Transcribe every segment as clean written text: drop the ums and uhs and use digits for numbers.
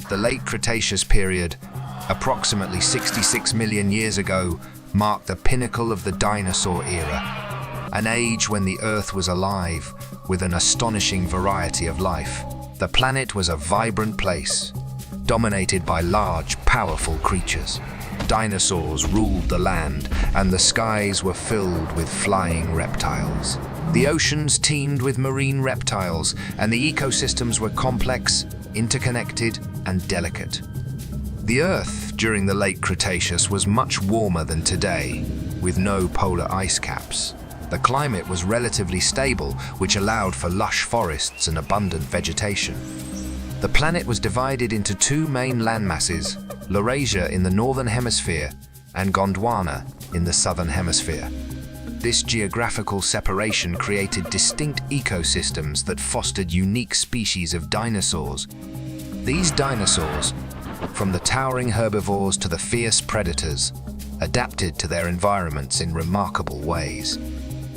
The late Cretaceous period, approximately 66 million years ago, marked the pinnacle of the dinosaur era, an age when the Earth was alive with an astonishing variety of life. The planet was a vibrant place, dominated by large, powerful creatures. Dinosaurs ruled the land, and the skies were filled with flying reptiles. The oceans teemed with marine reptiles, and the ecosystems were complex, interconnected, and delicate. The Earth during the late Cretaceous was much warmer than today, with no polar ice caps. The climate was relatively stable, which allowed for lush forests and abundant vegetation. The planet was divided into two main landmasses, Laurasia in the northern hemisphere and Gondwana in the southern hemisphere. This geographical separation created distinct ecosystems that fostered unique species of dinosaurs. These dinosaurs, from the towering herbivores to the fierce predators, adapted to their environments in remarkable ways.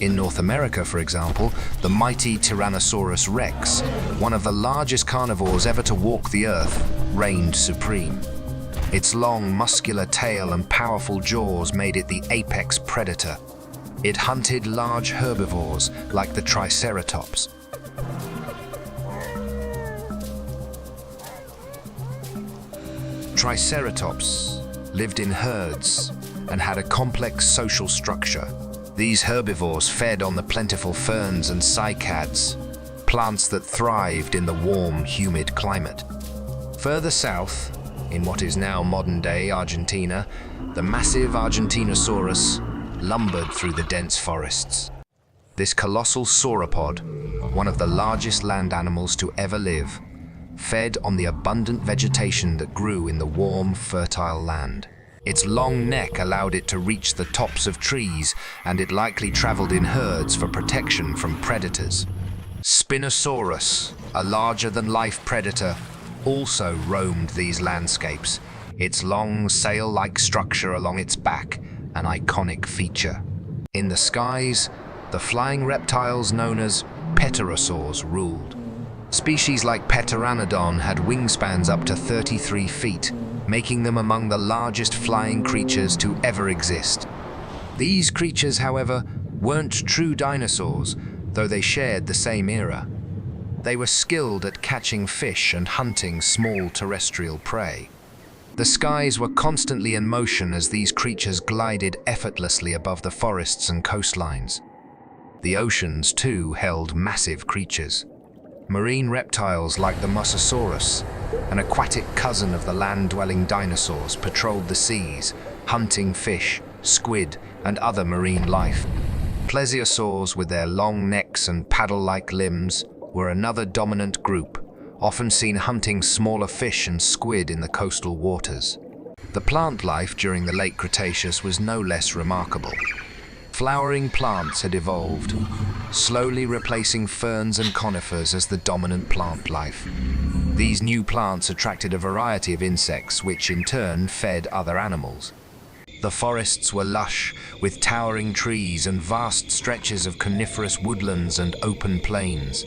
In North America, for example, the mighty Tyrannosaurus rex, one of the largest carnivores ever to walk the earth, reigned supreme. Its long, muscular tail and powerful jaws made it the apex predator. It hunted large herbivores like the Triceratops. Triceratops lived in herds and had a complex social structure. These herbivores fed on the plentiful ferns and cycads, plants that thrived in the warm, humid climate. Further south, in what is now modern-day Argentina, the massive Argentinosaurus lumbered through the dense forests. This colossal sauropod, one of the largest land animals to ever live, fed on the abundant vegetation that grew in the warm, fertile land. Its long neck allowed it to reach the tops of trees, and it likely traveled in herds for protection from predators. Spinosaurus, a larger-than-life predator, also roamed these landscapes, its long sail-like structure along its back an iconic feature. In the skies, the flying reptiles known as pterosaurs ruled. Species like Pteranodon had wingspans up to 33 feet, making them among the largest flying creatures to ever exist. These creatures, however, weren't true dinosaurs, though they shared the same era. They were skilled at catching fish and hunting small terrestrial prey. The skies were constantly in motion as these creatures glided effortlessly above the forests and coastlines. The oceans, too, held massive creatures. Marine reptiles like the Mosasaurus, an aquatic cousin of the land-dwelling dinosaurs, patrolled the seas, hunting fish, squid, and other marine life. Plesiosaurs, with their long necks and paddle-like limbs, were another dominant group, often seen hunting smaller fish and squid in the coastal waters. The plant life during the late Cretaceous was no less remarkable. Flowering plants had evolved, slowly replacing ferns and conifers as the dominant plant life. These new plants attracted a variety of insects, which in turn fed other animals. The forests were lush, with towering trees and vast stretches of coniferous woodlands and open plains.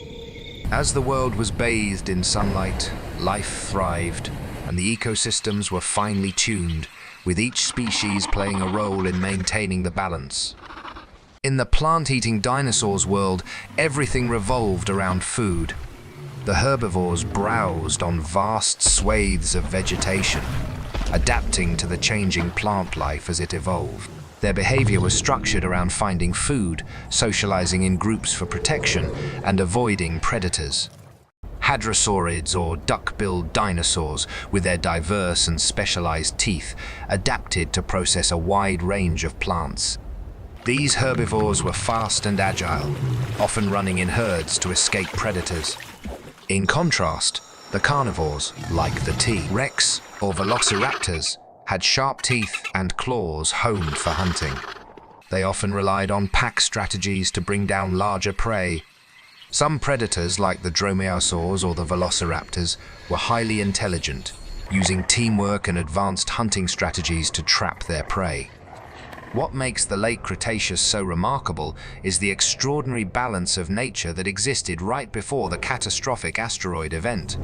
As the world was bathed in sunlight, life thrived, and the ecosystems were finely tuned, with each species playing a role in maintaining the balance. In the plant-eating dinosaurs world, everything revolved around food. The herbivores browsed on vast swathes of vegetation, adapting to the changing plant life as it evolved. Their behavior was structured around finding food, socializing in groups for protection, and avoiding predators. Hadrosaurids, or duck-billed dinosaurs, with their diverse and specialized teeth, adapted to process a wide range of plants. These herbivores were fast and agile, often running in herds to escape predators. In contrast, the carnivores, like the T-Rex or velociraptors, had sharp teeth and claws honed for hunting. They often relied on pack strategies to bring down larger prey. Some predators, like the dromaeosaurs or the velociraptors, were highly intelligent, using teamwork and advanced hunting strategies to trap their prey. What makes the late Cretaceous so remarkable is the extraordinary balance of nature that existed right before the catastrophic asteroid event.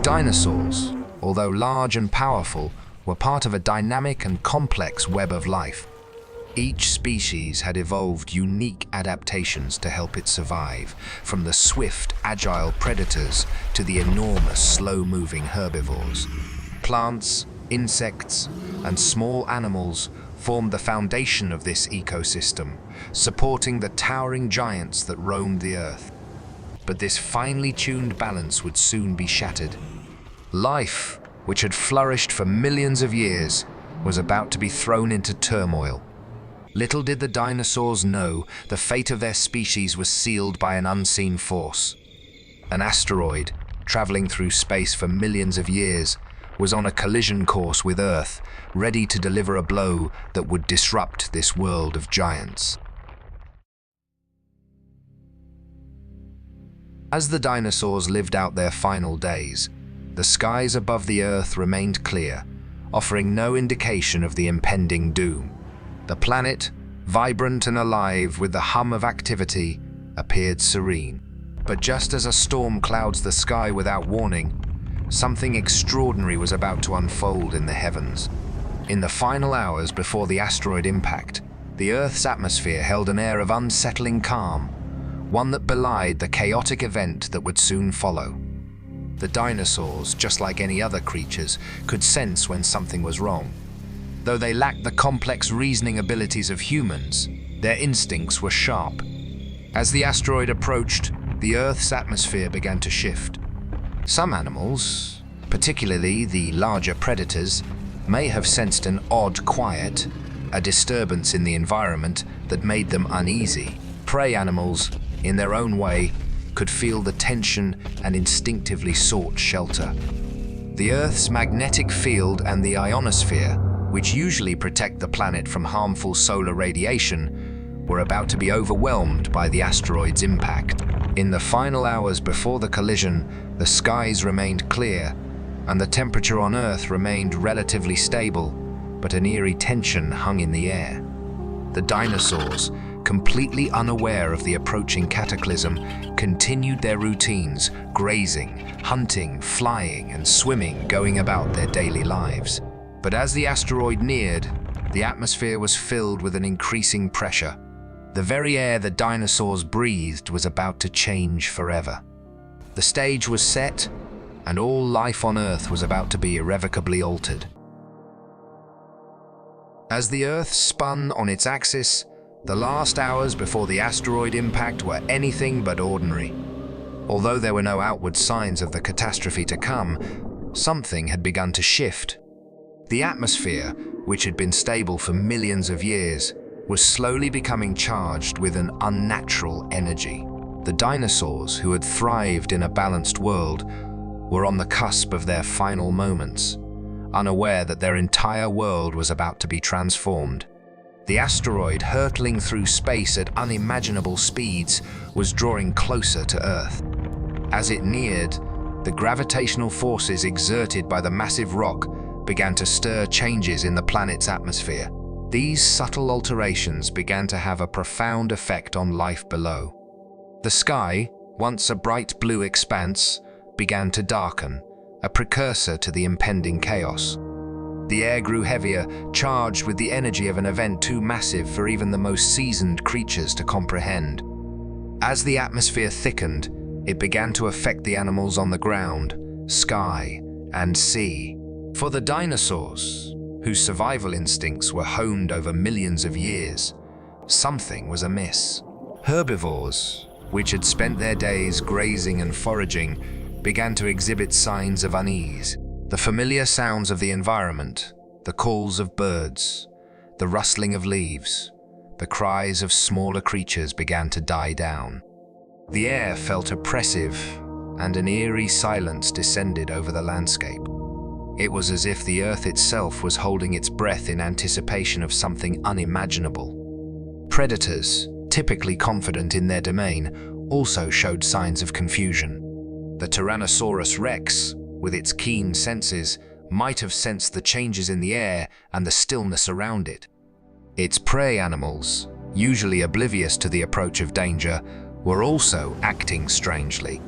Dinosaurs, although large and powerful, were part of a dynamic and complex web of life. Each species had evolved unique adaptations to help it survive, from the swift, agile predators to the enormous, slow-moving herbivores. Plants, insects, and small animals formed the foundation of this ecosystem, supporting the towering giants that roamed the earth. But this finely tuned balance would soon be shattered. Life, which had flourished for millions of years, was about to be thrown into turmoil. Little did the dinosaurs know the fate of their species was sealed by an unseen force. An asteroid, traveling through space for millions of years, was on a collision course with Earth, ready to deliver a blow that would disrupt this world of giants. As the dinosaurs lived out their final days, the skies above the Earth remained clear, offering no indication of the impending doom. The planet, vibrant and alive with the hum of activity, appeared serene. But just as a storm clouds the sky without warning, something extraordinary was about to unfold in the heavens. In the final hours before the asteroid impact, the Earth's atmosphere held an air of unsettling calm, one that belied the chaotic event that would soon follow. The dinosaurs, just like any other creatures, could sense when something was wrong. Though they lacked the complex reasoning abilities of humans, their instincts were sharp. As the asteroid approached, the Earth's atmosphere began to shift. Some animals, particularly the larger predators, may have sensed an odd quiet, a disturbance in the environment that made them uneasy. Prey animals, in their own way, could feel the tension and instinctively sought shelter. The Earth's magnetic field and the ionosphere, which usually protect the planet from harmful solar radiation, were about to be overwhelmed by the asteroid's impact. In the final hours before the collision, the skies remained clear, and the temperature on Earth remained relatively stable, but an eerie tension hung in the air. The dinosaurs, completely unaware of the approaching cataclysm, continued their routines, grazing, hunting, flying, and swimming, going about their daily lives. But as the asteroid neared, the atmosphere was filled with an increasing pressure. The very air the dinosaurs breathed was about to change forever. The stage was set, and all life on Earth was about to be irrevocably altered. As the Earth spun on its axis, the last hours before the asteroid impact were anything but ordinary. Although there were no outward signs of the catastrophe to come, something had begun to shift. The atmosphere, which had been stable for millions of years, was slowly becoming charged with an unnatural energy. The dinosaurs, who had thrived in a balanced world, were on the cusp of their final moments, unaware that their entire world was about to be transformed. The asteroid, hurtling through space at unimaginable speeds, was drawing closer to Earth. As it neared, the gravitational forces exerted by the massive rock began to stir changes in the planet's atmosphere. These subtle alterations began to have a profound effect on life below. The sky, once a bright blue expanse, began to darken, a precursor to the impending chaos. The air grew heavier, charged with the energy of an event too massive for even the most seasoned creatures to comprehend. As the atmosphere thickened, it began to affect the animals on the ground, sky, and sea. For the dinosaurs, whose survival instincts were honed over millions of years, something was amiss. Herbivores, which had spent their days grazing and foraging, began to exhibit signs of unease. The familiar sounds of the environment, the calls of birds, the rustling of leaves, the cries of smaller creatures began to die down. The air felt oppressive, and an eerie silence descended over the landscape. It was as if the Earth itself was holding its breath in anticipation of something unimaginable. Predators, typically confident in their domain, also showed signs of confusion. The Tyrannosaurus Rex, with its keen senses, might have sensed the changes in the air and the stillness around it. Its prey animals, usually oblivious to the approach of danger, were also acting strangely.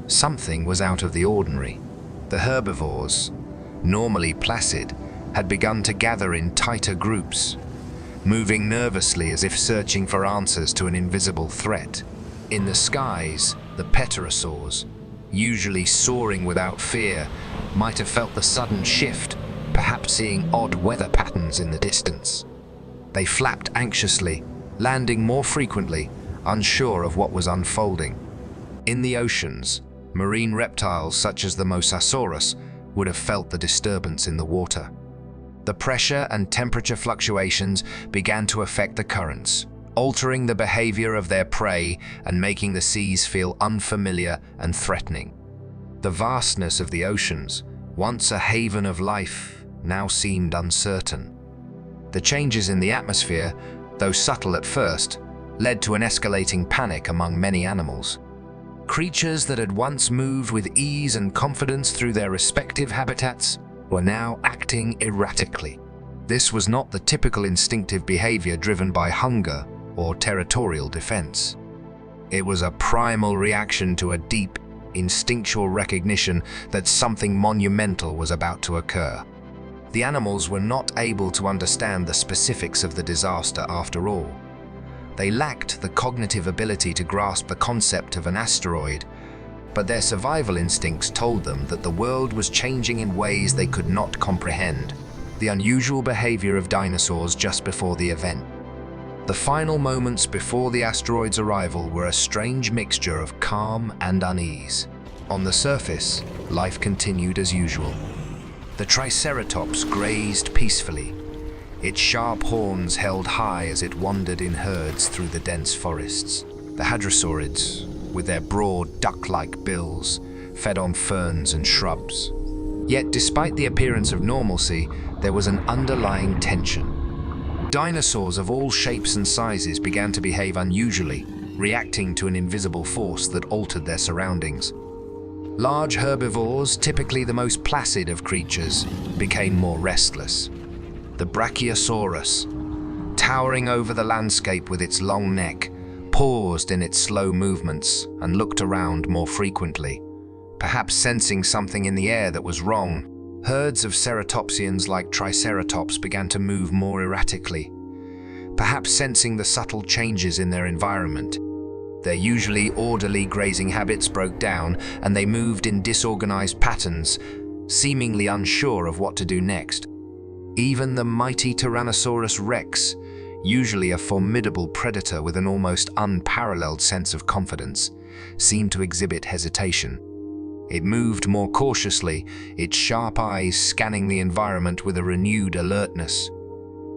Something was out of the ordinary. The herbivores, normally placid, had begun to gather in tighter groups, moving nervously as if searching for answers to an invisible threat. In the skies, the pterosaurs, usually soaring without fear, might have felt the sudden shift, perhaps seeing odd weather patterns in the distance. They flapped anxiously, landing more frequently, unsure of what was unfolding. In the oceans, marine reptiles such as the Mosasaurus would have felt the disturbance in the water. The pressure and temperature fluctuations began to affect the currents, altering the behavior of their prey and making the seas feel unfamiliar and threatening. The vastness of the oceans, once a haven of life, now seemed uncertain. The changes in the atmosphere, though subtle at first, led to an escalating panic among many animals. Creatures that had once moved with ease and confidence through their respective habitats were now acting erratically. This was not the typical instinctive behavior driven by hunger or territorial defense. It was a primal reaction to a deep, instinctual recognition that something monumental was about to occur. The animals were not able to understand the specifics of the disaster after all. They lacked the cognitive ability to grasp the concept of an asteroid, but their survival instincts told them that the world was changing in ways they could not comprehend. The unusual behavior of dinosaurs just before the event. The final moments before the asteroid's arrival were a strange mixture of calm and unease. On the surface, life continued as usual. The Triceratops grazed peacefully, its sharp horns held high as it wandered in herds through the dense forests. The Hadrosaurids, with their broad duck-like bills, fed on ferns and shrubs. Yet, despite the appearance of normalcy, there was an underlying tension. Dinosaurs of all shapes and sizes began to behave unusually, reacting to an invisible force that altered their surroundings. Large herbivores, typically the most placid of creatures, became more restless. The Brachiosaurus, towering over the landscape with its long neck, paused in its slow movements and looked around more frequently, perhaps sensing something in the air that was wrong. Herds of ceratopsians like Triceratops began to move more erratically, perhaps sensing the subtle changes in their environment. Their usually orderly grazing habits broke down, and they moved in disorganized patterns, seemingly unsure of what to do next. Even the mighty Tyrannosaurus rex, usually a formidable predator with an almost unparalleled sense of confidence, seemed to exhibit hesitation. It moved more cautiously, its sharp eyes scanning the environment with a renewed alertness.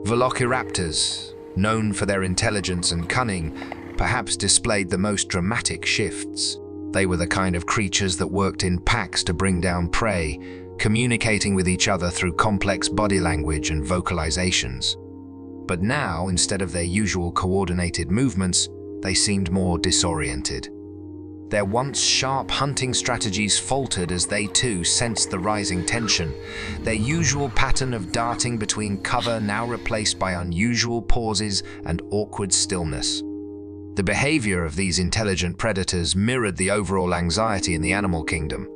Velociraptors, known for their intelligence and cunning, perhaps displayed the most dramatic shifts. They were the kind of creatures that worked in packs to bring down prey, communicating with each other through complex body language and vocalizations. But now, instead of their usual coordinated movements, they seemed more disoriented. Their once sharp hunting strategies faltered as they too sensed the rising tension, their usual pattern of darting between cover now replaced by unusual pauses and awkward stillness. The behavior of these intelligent predators mirrored the overall anxiety in the animal kingdom.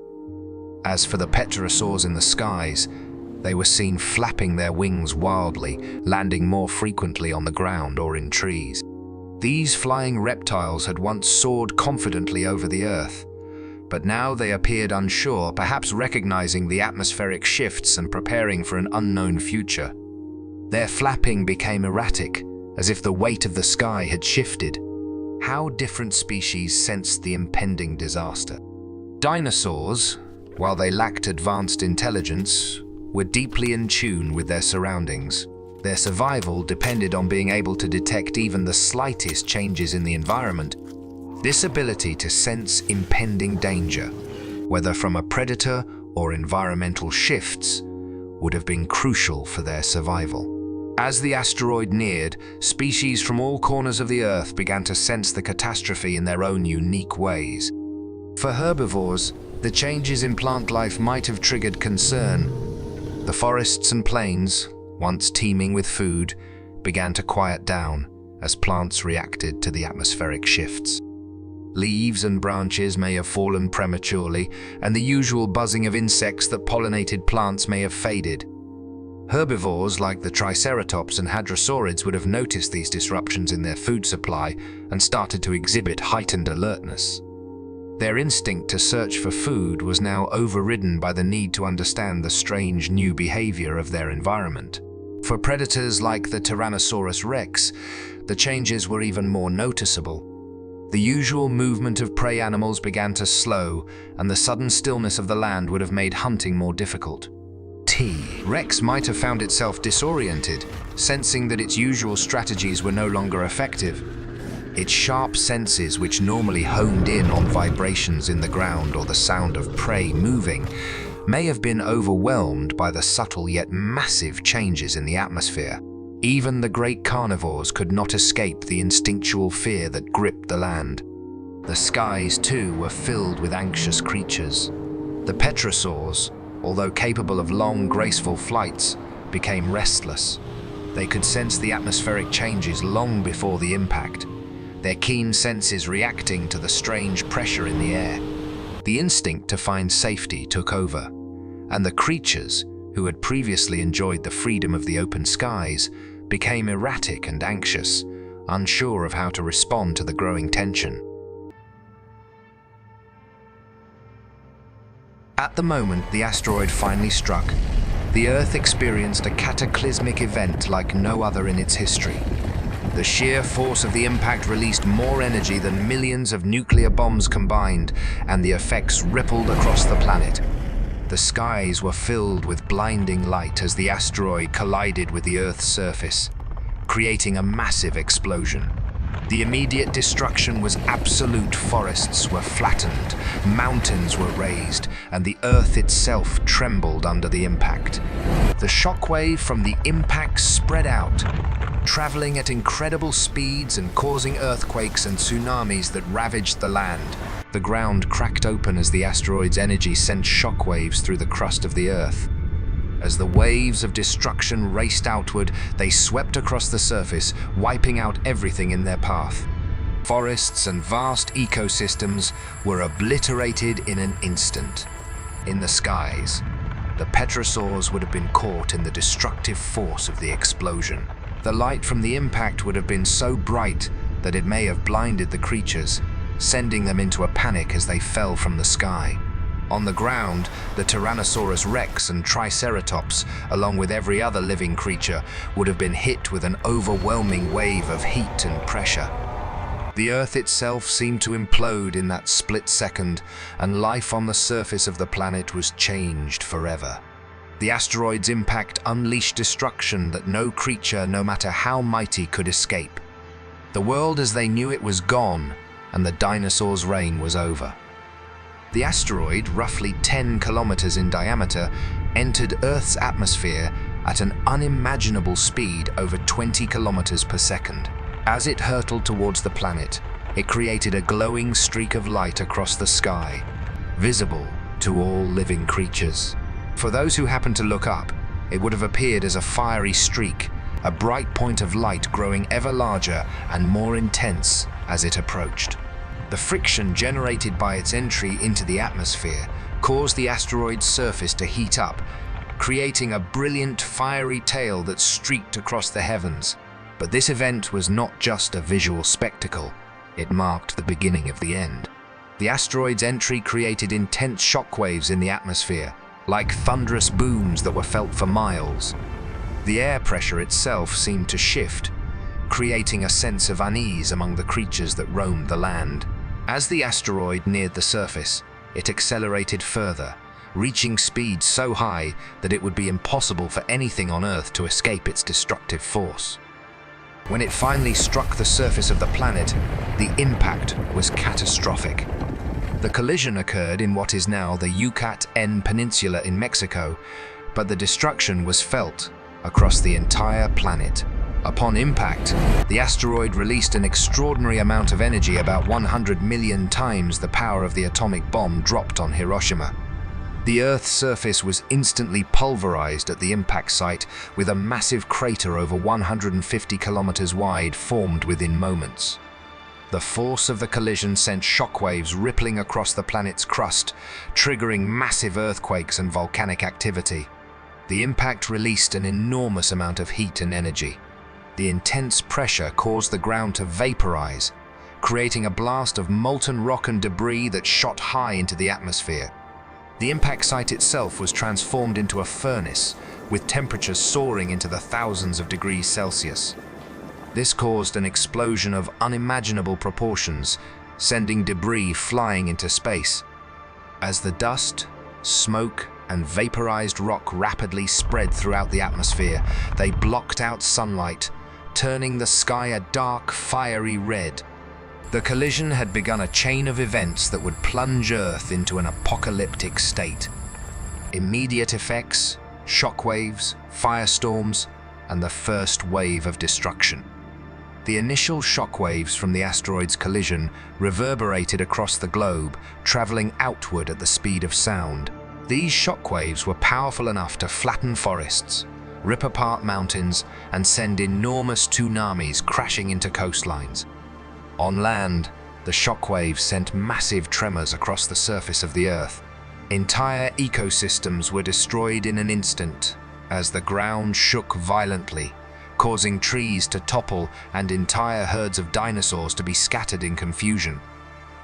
As for the pterosaurs in the skies, they were seen flapping their wings wildly, landing more frequently on the ground or in trees. These flying reptiles had once soared confidently over the earth, but now they appeared unsure, perhaps recognizing the atmospheric shifts and preparing for an unknown future. Their flapping became erratic, as if the weight of the sky had shifted. How different species sensed the impending disaster. Dinosaurs, while they lacked advanced intelligence, were deeply in tune with their surroundings. Their survival depended on being able to detect even the slightest changes in the environment. This ability to sense impending danger, whether from a predator or environmental shifts, would have been crucial for their survival. As the asteroid neared, species from all corners of the Earth began to sense the catastrophe in their own unique ways. For herbivores, the changes in plant life might have triggered concern. The forests and plains, once teeming with food, began to quiet down as plants reacted to the atmospheric shifts. Leaves and branches may have fallen prematurely, and the usual buzzing of insects that pollinated plants may have faded. Herbivores like the Triceratops and Hadrosaurids would have noticed these disruptions in their food supply and started to exhibit heightened alertness. Their instinct to search for food was now overridden by the need to understand the strange new behavior of their environment. For predators like the Tyrannosaurus rex, the changes were even more noticeable. The usual movement of prey animals began to slow, and the sudden stillness of the land would have made hunting more difficult. Rex might have found itself disoriented, sensing that its usual strategies were no longer effective. Its sharp senses, which normally honed in on vibrations in the ground or the sound of prey moving, may have been overwhelmed by the subtle yet massive changes in the atmosphere. Even the great carnivores could not escape the instinctual fear that gripped the land. The skies, too, were filled with anxious creatures. The petrosaurs, although capable of long, graceful flights, became restless. They could sense the atmospheric changes long before the impact, their keen senses reacting to the strange pressure in the air. The instinct to find safety took over, and the creatures, who had previously enjoyed the freedom of the open skies, became erratic and anxious, unsure of how to respond to the growing tension. At the moment the asteroid finally struck, the Earth experienced a cataclysmic event like no other in its history. The sheer force of the impact released more energy than millions of nuclear bombs combined, and the effects rippled across the planet. The skies were filled with blinding light as the asteroid collided with the Earth's surface, creating a massive explosion. The immediate destruction was absolute. Forests were flattened, mountains were razed, and the Earth itself trembled under the impact. The shockwave from the impact spread out, traveling at incredible speeds and causing earthquakes and tsunamis that ravaged the land. The ground cracked open as the asteroid's energy sent shockwaves through the crust of the Earth. As the waves of destruction raced outward, they swept across the surface, wiping out everything in their path. Forests and vast ecosystems were obliterated in an instant. In the skies, the petrosaurs would have been caught in the destructive force of the explosion. The light from the impact would have been so bright that it may have blinded the creatures, sending them into a panic as they fell from the sky. On the ground, the Tyrannosaurus rex and Triceratops, along with every other living creature, would have been hit with an overwhelming wave of heat and pressure. The Earth itself seemed to implode in that split second, and life on the surface of the planet was changed forever. The asteroid's impact unleashed destruction that no creature, no matter how mighty, could escape. The world as they knew it was gone, and the dinosaurs' reign was over. The asteroid, roughly 10 kilometers in diameter, entered Earth's atmosphere at an unimaginable speed over 20 kilometers per second. As it hurtled towards the planet, it created a glowing streak of light across the sky, visible to all living creatures. For those who happened to look up, it would have appeared as a fiery streak, a bright point of light growing ever larger and more intense as it approached. The friction generated by its entry into the atmosphere caused the asteroid's surface to heat up, creating a brilliant fiery tail that streaked across the heavens. But this event was not just a visual spectacle, it marked the beginning of the end. The asteroid's entry created intense shockwaves in the atmosphere, like thunderous booms that were felt for miles. The air pressure itself seemed to shift, creating a sense of unease among the creatures that roamed the land. As the asteroid neared the surface, it accelerated further, reaching speeds so high that it would be impossible for anything on Earth to escape its destructive force. When it finally struck the surface of the planet, the impact was catastrophic. The collision occurred in what is now the Yucatan Peninsula in Mexico, but the destruction was felt across the entire planet. Upon impact, the asteroid released an extraordinary amount of energy, about 100 million times the power of the atomic bomb dropped on Hiroshima. The Earth's surface was instantly pulverized at the impact site, with a massive crater over 150 kilometers wide formed within moments. The force of the collision sent shockwaves rippling across the planet's crust, triggering massive earthquakes and volcanic activity. The impact released an enormous amount of heat and energy. The intense pressure caused the ground to vaporize, creating a blast of molten rock and debris that shot high into the atmosphere. The impact site itself was transformed into a furnace, with temperatures soaring into the thousands of degrees Celsius. This caused an explosion of unimaginable proportions, sending debris flying into space. As the dust, smoke, and vaporized rock rapidly spread throughout the atmosphere, they blocked out sunlight, turning the sky a dark, fiery red. The collision had begun a chain of events that would plunge Earth into an apocalyptic state. Immediate effects, shockwaves, firestorms, and the first wave of destruction. The initial shockwaves from the asteroid's collision reverberated across the globe, traveling outward at the speed of sound. These shockwaves were powerful enough to flatten forests, rip apart mountains, and send enormous tsunamis crashing into coastlines. On land, the shockwaves sent massive tremors across the surface of the Earth. Entire ecosystems were destroyed in an instant as the ground shook violently, causing trees to topple and entire herds of dinosaurs to be scattered in confusion.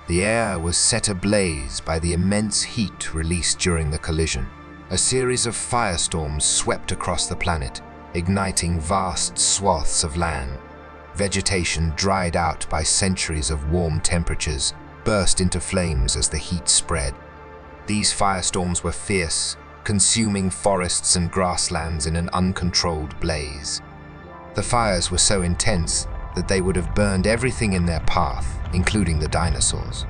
The air was set ablaze by the immense heat released during the collision. A series of firestorms swept across the planet, igniting vast swaths of land. Vegetation dried out by centuries of warm temperatures burst into flames as the heat spread. These firestorms were fierce, consuming forests and grasslands in an uncontrolled blaze. The fires were so intense that they would have burned everything in their path, including the dinosaurs.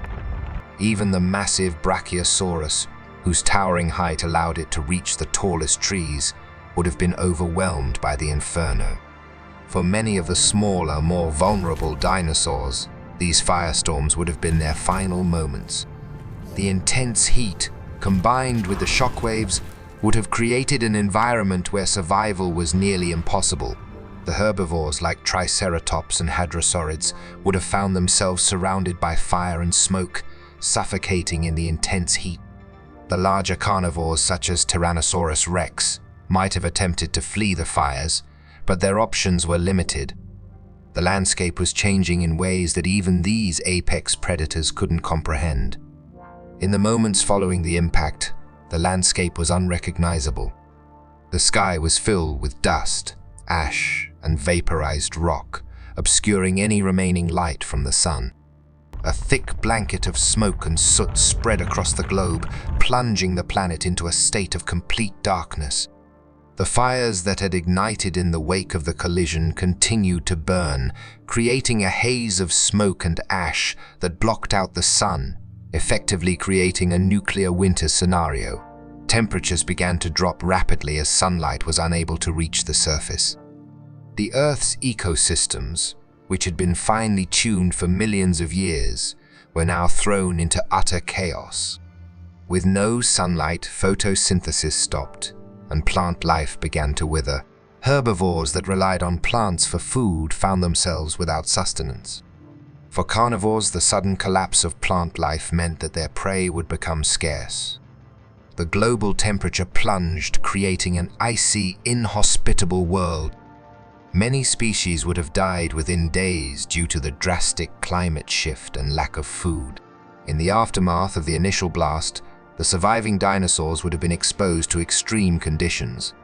Even the massive Brachiosaurus, whose towering height allowed it to reach the tallest trees, would have been overwhelmed by the inferno. For many of the smaller, more vulnerable dinosaurs, these firestorms would have been their final moments. The intense heat, combined with the shockwaves, would have created an environment where survival was nearly impossible. The herbivores like Triceratops and Hadrosaurids would have found themselves surrounded by fire and smoke, suffocating in the intense heat. The larger carnivores such as Tyrannosaurus rex might have attempted to flee the fires, but their options were limited. The landscape was changing in ways that even these apex predators couldn't comprehend. In the moments following the impact, the landscape was unrecognizable. The sky was filled with dust, ash, and vaporized rock, obscuring any remaining light from the sun. A thick blanket of smoke and soot spread across the globe, plunging the planet into a state of complete darkness. The fires that had ignited in the wake of the collision continued to burn, creating a haze of smoke and ash that blocked out the sun, effectively creating a nuclear winter scenario. Temperatures began to drop rapidly as sunlight was unable to reach the surface. The Earth's ecosystems, which had been finely tuned for millions of years, were now thrown into utter chaos. With no sunlight, photosynthesis stopped, and plant life began to wither. Herbivores that relied on plants for food found themselves without sustenance. For carnivores, the sudden collapse of plant life meant that their prey would become scarce. The global temperature plunged, creating an icy, inhospitable world. Many species would have died within days due to the drastic climate shift and lack of food. In the aftermath of the initial blast, the surviving dinosaurs would have been exposed to extreme conditions.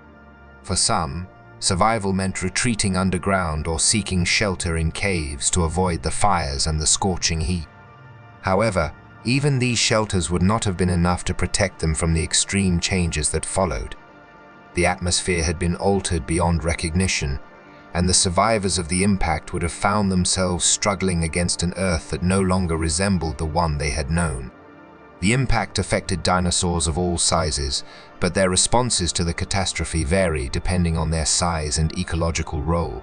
For some, survival meant retreating underground or seeking shelter in caves to avoid the fires and the scorching heat. However, even these shelters would not have been enough to protect them from the extreme changes that followed. The atmosphere had been altered beyond recognition, and the survivors of the impact would have found themselves struggling against an Earth that no longer resembled the one they had known. The impact affected dinosaurs of all sizes, but their responses to the catastrophe vary depending on their size and ecological role.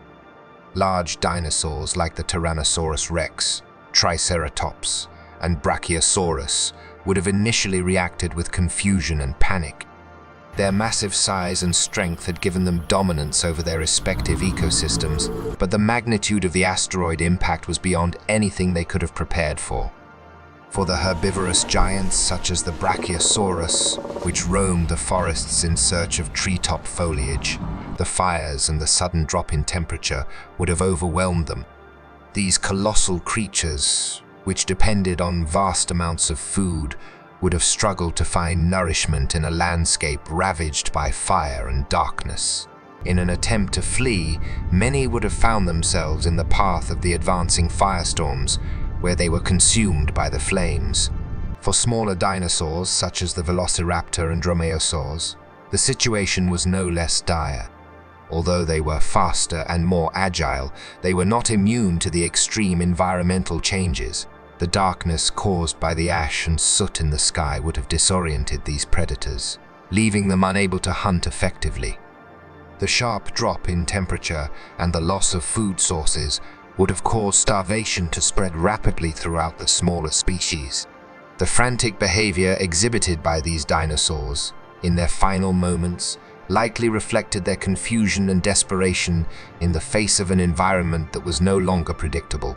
Large dinosaurs like the Tyrannosaurus rex, Triceratops, and Brachiosaurus would have initially reacted with confusion and panic. Their massive size and strength had given them dominance over their respective ecosystems, but the magnitude of the asteroid impact was beyond anything they could have prepared for. For the herbivorous giants such as the Brachiosaurus, which roamed the forests in search of treetop foliage, the fires and the sudden drop in temperature would have overwhelmed them. These colossal creatures, which depended on vast amounts of food, would have struggled to find nourishment in a landscape ravaged by fire and darkness. In an attempt to flee, many would have found themselves in the path of the advancing firestorms, where they were consumed by the flames. For smaller dinosaurs, such as the Velociraptor and Dromaeosaurs, the situation was no less dire. Although they were faster and more agile, they were not immune to the extreme environmental changes. The darkness caused by the ash and soot in the sky would have disoriented these predators, leaving them unable to hunt effectively. The sharp drop in temperature and the loss of food sources would have caused starvation to spread rapidly throughout the smaller species. The frantic behavior exhibited by these dinosaurs in their final moments likely reflected their confusion and desperation in the face of an environment that was no longer predictable.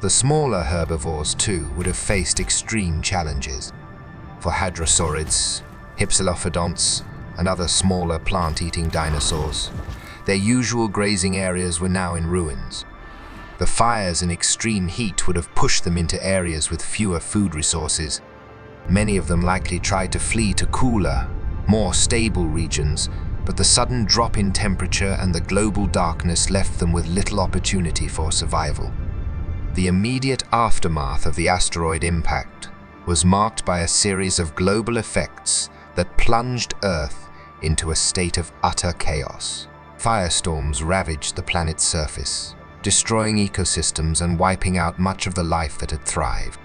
The smaller herbivores, too, would have faced extreme challenges. For hadrosaurids, hypsilophodonts, and other smaller plant-eating dinosaurs, their usual grazing areas were now in ruins. The fires and extreme heat would have pushed them into areas with fewer food resources. Many of them likely tried to flee to cooler, more stable regions, but the sudden drop in temperature and the global darkness left them with little opportunity for survival. The immediate aftermath of the asteroid impact was marked by a series of global effects that plunged Earth into a state of utter chaos. Firestorms ravaged the planet's surface, destroying ecosystems and wiping out much of the life that had thrived.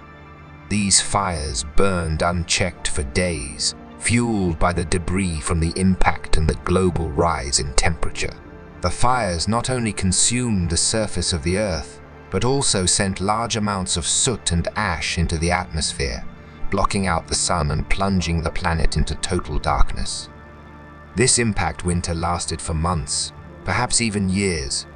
These fires burned unchecked for days, fueled by the debris from the impact and the global rise in temperature. The fires not only consumed the surface of the Earth, but also sent large amounts of soot and ash into the atmosphere, blocking out the sun and plunging the planet into total darkness. This impact winter lasted for months, perhaps even years.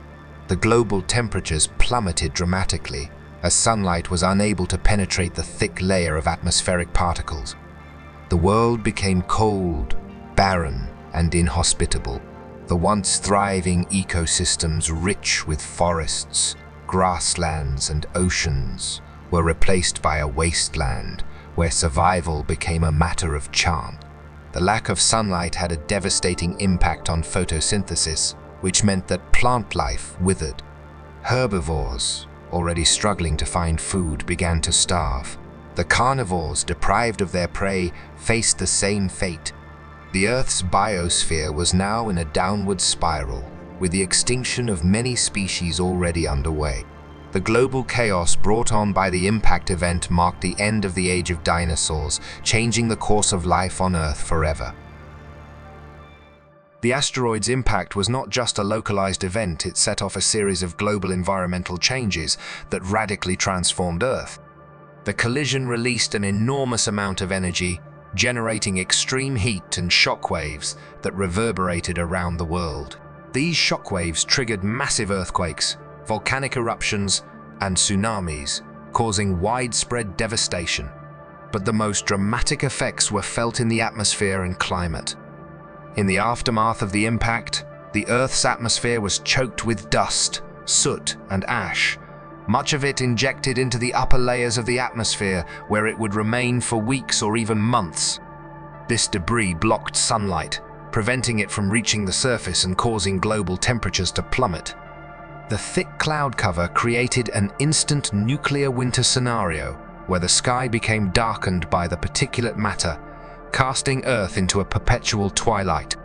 The global temperatures plummeted dramatically as sunlight was unable to penetrate the thick layer of atmospheric particles. The world became cold, barren, and inhospitable. The once thriving ecosystems rich with forests, grasslands, and oceans were replaced by a wasteland where survival became a matter of chance. The lack of sunlight had a devastating impact on photosynthesis, which meant that plant life withered. Herbivores, already struggling to find food, began to starve. The carnivores, deprived of their prey, faced the same fate. The Earth's biosphere was now in a downward spiral, with the extinction of many species already underway. The global chaos brought on by the impact event marked the end of the age of dinosaurs, changing the course of life on Earth forever. The asteroid's impact was not just a localized event, it set off a series of global environmental changes that radically transformed Earth. The collision released an enormous amount of energy, generating extreme heat and shockwaves that reverberated around the world. These shockwaves triggered massive earthquakes, volcanic eruptions, and tsunamis, causing widespread devastation. But the most dramatic effects were felt in the atmosphere and climate. In the aftermath of the impact, the Earth's atmosphere was choked with dust, soot, and ash, much of it injected into the upper layers of the atmosphere, where it would remain for weeks or even months. This debris blocked sunlight, preventing it from reaching the surface and causing global temperatures to plummet. The thick cloud cover created an instant nuclear winter scenario, where the sky became darkened by the particulate matter, casting Earth into a perpetual twilight.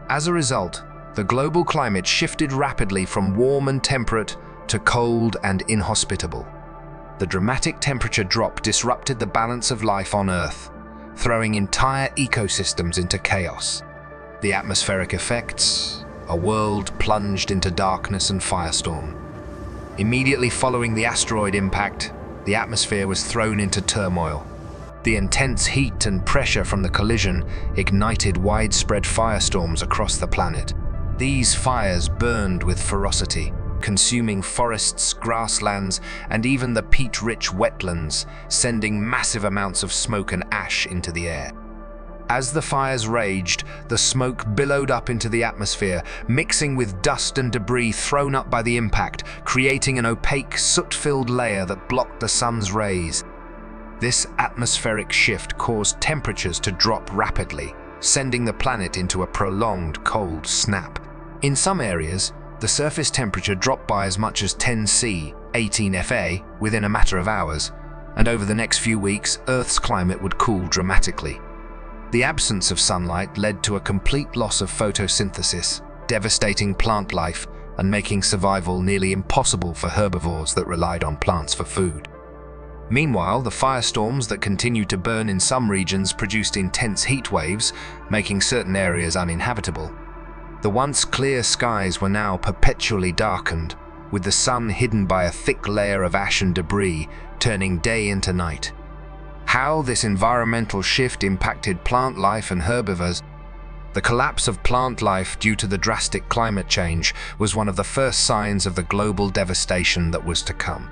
As a result, the global climate shifted rapidly from warm and temperate to cold and inhospitable. The dramatic temperature drop disrupted the balance of life on Earth, throwing entire ecosystems into chaos. The atmospheric effects, a world plunged into darkness and firestorm. Immediately following the asteroid impact, the atmosphere was thrown into turmoil. The intense heat and pressure from the collision ignited widespread firestorms across the planet. These fires burned with ferocity, consuming forests, grasslands, and even the peat-rich wetlands, sending massive amounts of smoke and ash into the air. As the fires raged, the smoke billowed up into the atmosphere, mixing with dust and debris thrown up by the impact, creating an opaque, soot-filled layer that blocked the sun's rays. This atmospheric shift caused temperatures to drop rapidly, sending the planet into a prolonged cold snap. In some areas, the surface temperature dropped by as much as 10 C, 18 FA, within a matter of hours, and over the next few weeks, Earth's climate would cool dramatically. The absence of sunlight led to a complete loss of photosynthesis, devastating plant life, and making survival nearly impossible for herbivores that relied on plants for food. Meanwhile, the firestorms that continued to burn in some regions produced intense heat waves, making certain areas uninhabitable. The once clear skies were now perpetually darkened, with the sun hidden by a thick layer of ash and debris, turning day into night. How this environmental shift impacted plant life and herbivores. The collapse of plant life due to the drastic climate change was one of the first signs of the global devastation that was to come.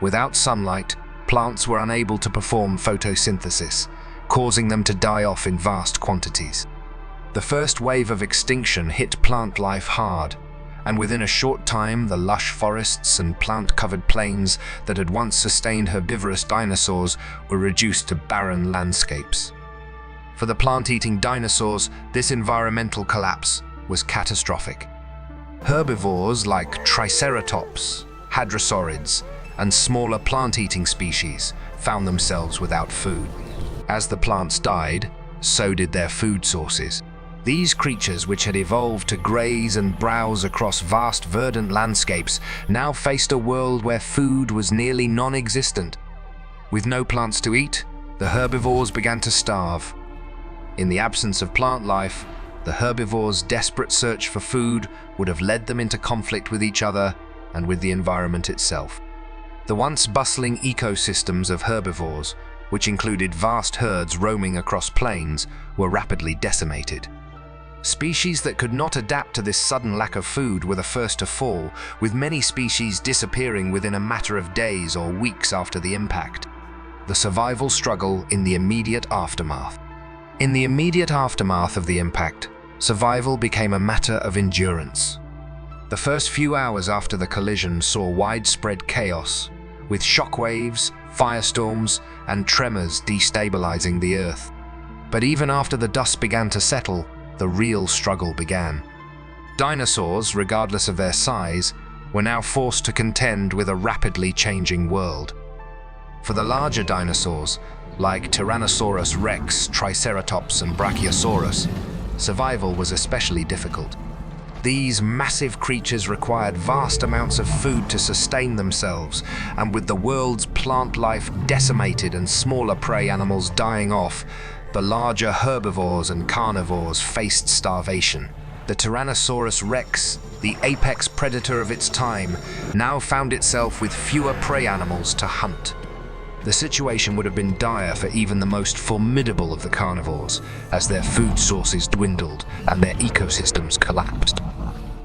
Without sunlight, plants were unable to perform photosynthesis, causing them to die off in vast quantities. The first wave of extinction hit plant life hard, and within a short time the lush forests and plant-covered plains that had once sustained herbivorous dinosaurs were reduced to barren landscapes. For the plant-eating dinosaurs, this environmental collapse was catastrophic. Herbivores like Triceratops, Hadrosaurids, and smaller plant-eating species found themselves without food. As the plants died, so did their food sources. These creatures, which had evolved to graze and browse across vast verdant landscapes, now faced a world where food was nearly non-existent. With no plants to eat, the herbivores began to starve. In the absence of plant life, the herbivores' desperate search for food would have led them into conflict with each other and with the environment itself. The once bustling ecosystems of herbivores, which included vast herds roaming across plains, were rapidly decimated. Species that could not adapt to this sudden lack of food were the first to fall, with many species disappearing within a matter of days or weeks after the impact. The survival struggle in the immediate aftermath. In the immediate aftermath of the impact, survival became a matter of endurance. The first few hours after the collision saw widespread chaos, with shockwaves, firestorms, and tremors destabilizing the Earth. But even after the dust began to settle, the real struggle began. Dinosaurs, regardless of their size, were now forced to contend with a rapidly changing world. For the larger dinosaurs, like Tyrannosaurus rex, Triceratops, and Brachiosaurus, survival was especially difficult. These massive creatures required vast amounts of food to sustain themselves, and with the world's plant life decimated and smaller prey animals dying off, the larger herbivores and carnivores faced starvation. The Tyrannosaurus rex, the apex predator of its time, now found itself with fewer prey animals to hunt. The situation would have been dire for even the most formidable of the carnivores, as their food sources dwindled and their ecosystems collapsed.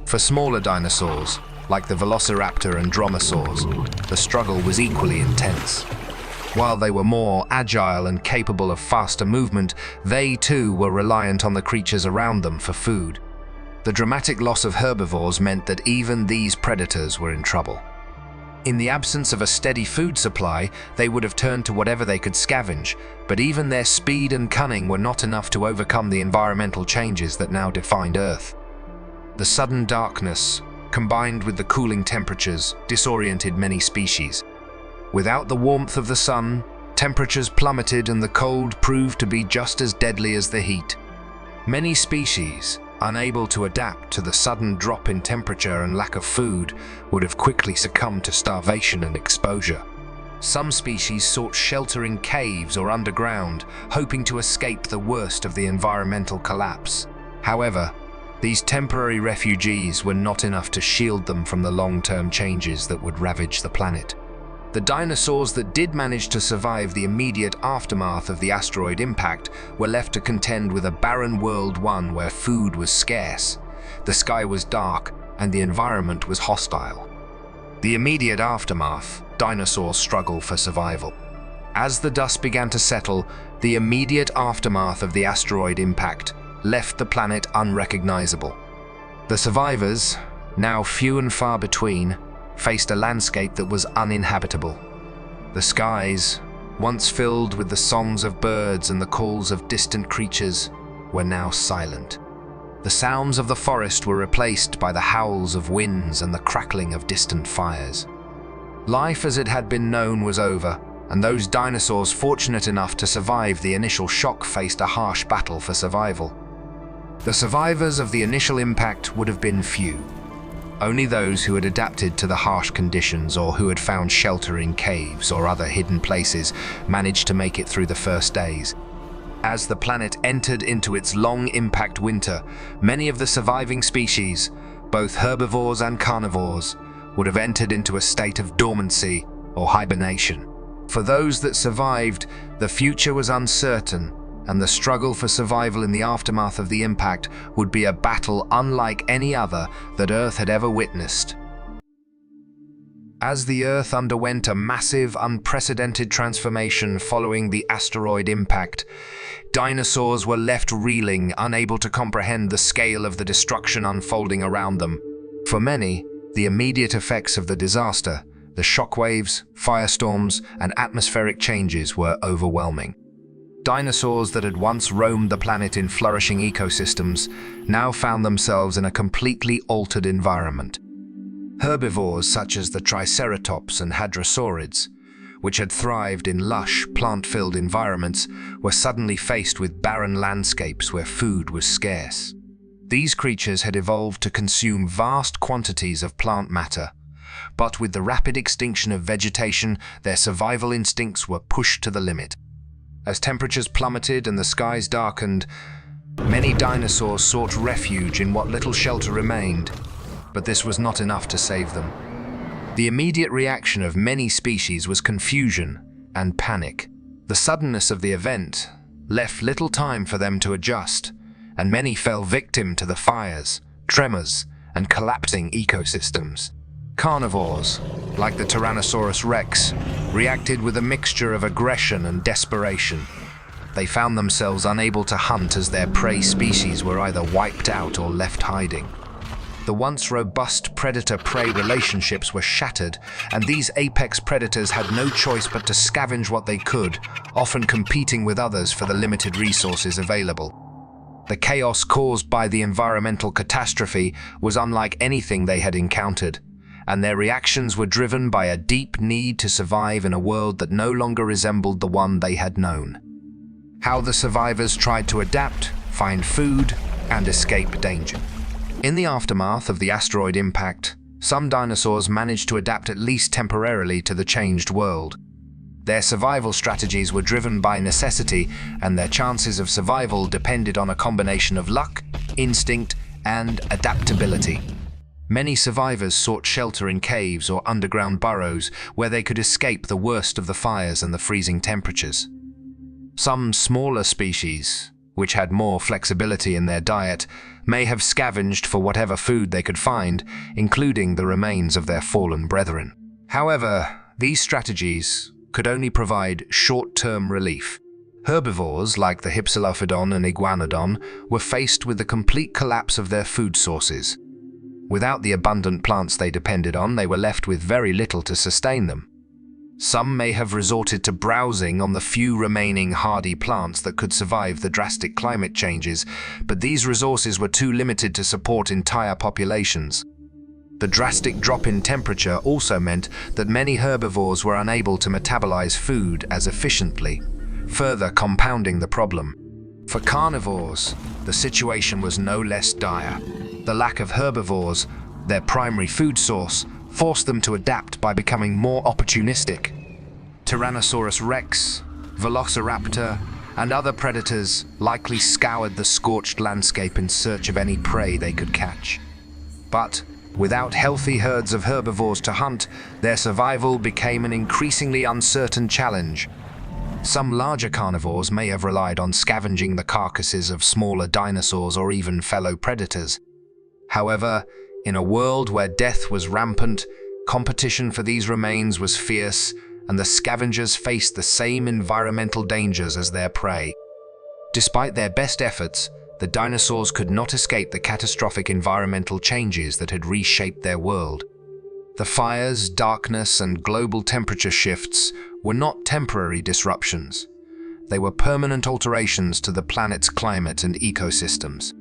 For smaller dinosaurs, like the velociraptor and dromaeosaurs, the struggle was equally intense. While they were more agile and capable of faster movement, they too were reliant on the creatures around them for food. The dramatic loss of herbivores meant that even these predators were in trouble. In the absence of a steady food supply, they would have turned to whatever they could scavenge, but even their speed and cunning were not enough to overcome the environmental changes that now defined Earth. The sudden darkness, combined with the cooling temperatures, disoriented many species. Without the warmth of the sun, temperatures plummeted and the cold proved to be just as deadly as the heat. Many species, unable to adapt to the sudden drop in temperature and lack of food, would have quickly succumbed to starvation and exposure. Some species sought shelter in caves or underground, hoping to escape the worst of the environmental collapse. However, these temporary refugees were not enough to shield them from the long-term changes that would ravage the planet. The dinosaurs that did manage to survive the immediate aftermath of the asteroid impact were left to contend with a barren world, one where food was scarce, the sky was dark, and the environment was hostile. The immediate aftermath, dinosaurs struggle for survival. As the dust began to settle, the immediate aftermath of the asteroid impact left the planet unrecognizable. The survivors, now few and far between, faced a landscape that was uninhabitable. The skies, once filled with the songs of birds and the calls of distant creatures, were now silent. The sounds of the forest were replaced by the howls of winds and the crackling of distant fires. Life as it had been known was over, and those dinosaurs fortunate enough to survive the initial shock faced a harsh battle for survival. The survivors of the initial impact would have been few. Only those who had adapted to the harsh conditions or who had found shelter in caves or other hidden places managed to make it through the first days. As the planet entered into its long impact winter, many of the surviving species, both herbivores and carnivores, would have entered into a state of dormancy or hibernation. For those that survived, the future was uncertain, and the struggle for survival in the aftermath of the impact would be a battle unlike any other that Earth had ever witnessed. As the Earth underwent a massive, unprecedented transformation following the asteroid impact, dinosaurs were left reeling, unable to comprehend the scale of the destruction unfolding around them. For many, the immediate effects of the disaster, the shockwaves, firestorms, and atmospheric changes were overwhelming. Dinosaurs that had once roamed the planet in flourishing ecosystems now found themselves in a completely altered environment. Herbivores such as the Triceratops and Hadrosaurids, which had thrived in lush, plant-filled environments, were suddenly faced with barren landscapes where food was scarce. These creatures had evolved to consume vast quantities of plant matter, but with the rapid extinction of vegetation, their survival instincts were pushed to the limit. As temperatures plummeted and the skies darkened, many dinosaurs sought refuge in what little shelter remained, but this was not enough to save them. The immediate reaction of many species was confusion and panic. The suddenness of the event left little time for them to adjust, and many fell victim to the fires, tremors, and collapsing ecosystems. Carnivores, like the Tyrannosaurus rex, reacted with a mixture of aggression and desperation. They found themselves unable to hunt as their prey species were either wiped out or left hiding. The once robust predator-prey relationships were shattered, and these apex predators had no choice but to scavenge what they could, often competing with others for the limited resources available. The chaos caused by the environmental catastrophe was unlike anything they had encountered, and their reactions were driven by a deep need to survive in a world that no longer resembled the one they had known. How the survivors tried to adapt, find food, and escape danger. In the aftermath of the asteroid impact, some dinosaurs managed to adapt at least temporarily to the changed world. Their survival strategies were driven by necessity, and their chances of survival depended on a combination of luck, instinct, and adaptability. Many survivors sought shelter in caves or underground burrows where they could escape the worst of the fires and the freezing temperatures. Some smaller species, which had more flexibility in their diet, may have scavenged for whatever food they could find, including the remains of their fallen brethren. However, these strategies could only provide short-term relief. Herbivores like the Hypsilophodon and Iguanodon were faced with the complete collapse of their food sources. Without the abundant plants they depended on, they were left with very little to sustain them. Some may have resorted to browsing on the few remaining hardy plants that could survive the drastic climate changes, but these resources were too limited to support entire populations. The drastic drop in temperature also meant that many herbivores were unable to metabolize food as efficiently, further compounding the problem. For carnivores, the situation was no less dire. The lack of herbivores, their primary food source, forced them to adapt by becoming more opportunistic. Tyrannosaurus rex, Velociraptor, and other predators likely scoured the scorched landscape in search of any prey they could catch. But Without healthy herds of herbivores to hunt, their survival became an increasingly uncertain challenge. Some larger carnivores may have relied on scavenging the carcasses of smaller dinosaurs or even fellow predators. However, in a world where death was rampant, competition for these remains was fierce, and the scavengers faced the same environmental dangers as their prey. Despite their best efforts, the dinosaurs could not escape the catastrophic environmental changes that had reshaped their world. The fires, darkness, and global temperature shifts were not temporary disruptions. They were permanent alterations to the planet's climate and ecosystems.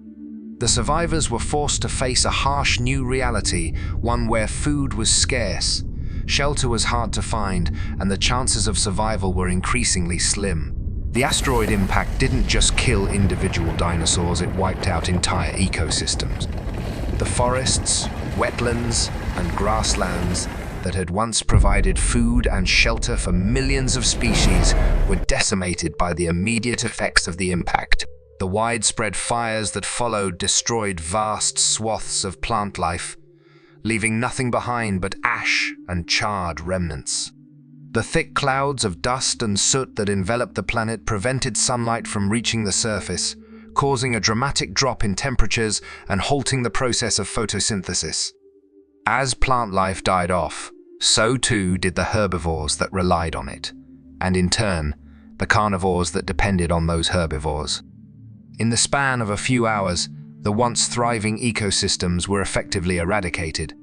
The survivors were forced to face a harsh new reality, one where food was scarce, shelter was hard to find, and the chances of survival were increasingly slim. The asteroid impact didn't just kill individual dinosaurs, it wiped out entire ecosystems. The forests, wetlands, and grasslands that had once provided food and shelter for millions of species were decimated by the immediate effects of the impact. The widespread fires that followed destroyed vast swaths of plant life, leaving nothing behind but ash and charred remnants. The thick clouds of dust and soot that enveloped the planet prevented sunlight from reaching the surface, causing a dramatic drop in temperatures and halting the process of photosynthesis. As plant life died off, so too did the herbivores that relied on it, and in turn, the carnivores that depended on those herbivores. In the span of a few hours, the once thriving ecosystems were effectively eradicated.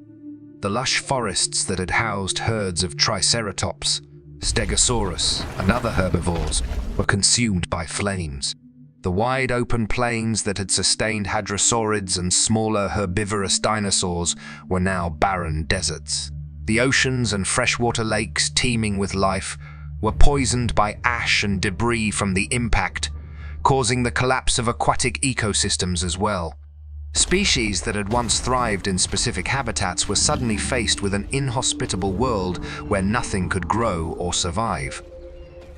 The lush forests that had housed herds of Triceratops, Stegosaurus, and other herbivores were consumed by flames. The wide open plains that had sustained hadrosaurids and smaller herbivorous dinosaurs were now barren deserts. The oceans and freshwater lakes teeming with life were poisoned by ash and debris from the impact, causing the collapse of aquatic ecosystems as well. Species that had once thrived in specific habitats were suddenly faced with an inhospitable world where nothing could grow or survive.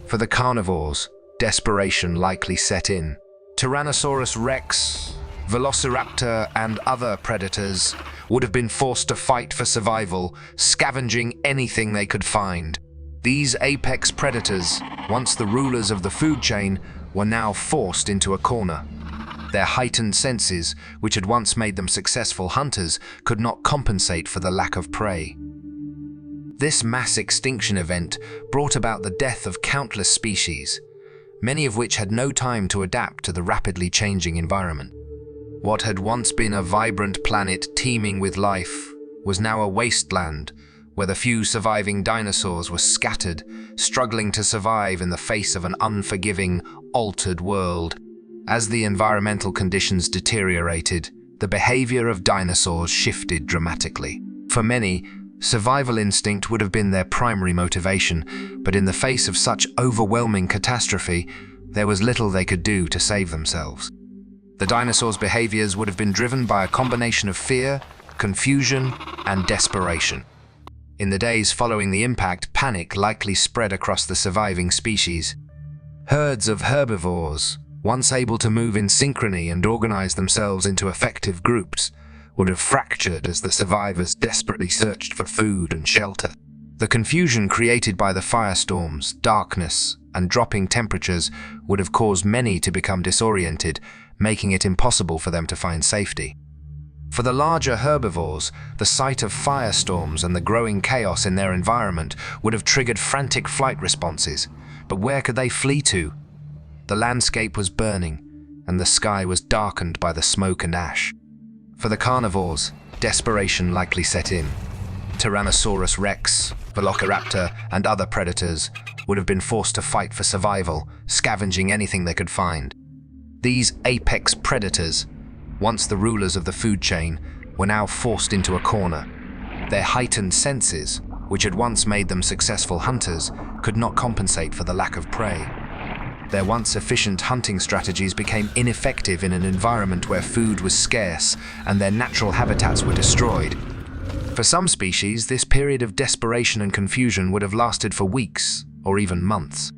For the carnivores, desperation likely set in. Tyrannosaurus rex, Velociraptor, and other predators would have been forced to fight for survival, scavenging anything they could find. These apex predators, once the rulers of the food chain, were now forced into a corner. Their heightened senses, which had once made them successful hunters, could not compensate for the lack of prey. This mass extinction event brought about the death of countless species, many of which had no time to adapt to the rapidly changing environment. What had once been a vibrant planet teeming with life was now a wasteland where the few surviving dinosaurs were scattered, struggling to survive in the face of an unforgiving, altered world. As the environmental conditions deteriorated, the behavior of dinosaurs shifted dramatically. For many, survival instinct would have been their primary motivation, but in the face of such overwhelming catastrophe, there was little they could do to save themselves. The dinosaurs' behaviors would have been driven by a combination of fear, confusion, and desperation. In the days following the impact, panic likely spread across the surviving species. Herds of herbivores, once able to move in synchrony and organize themselves into effective groups, would have fractured as the survivors desperately searched for food and shelter. The confusion created by the firestorms, darkness, and dropping temperatures would have caused many to become disoriented, making it impossible for them to find safety. For the larger herbivores, the sight of firestorms and the growing chaos in their environment would have triggered frantic flight responses, but where could they flee to? The landscape was burning, and the sky was darkened by the smoke and ash. For the carnivores, desperation likely set in. Tyrannosaurus rex, Velociraptor, and other predators would have been forced to fight for survival, scavenging anything they could find. These apex predators, once the rulers of the food chain, were now forced into a corner. Their heightened senses, which had once made them successful hunters, could not compensate for the lack of prey. Their once efficient hunting strategies became ineffective in an environment where food was scarce and their natural habitats were destroyed. For some species, this period of desperation and confusion would have lasted for weeks or even months.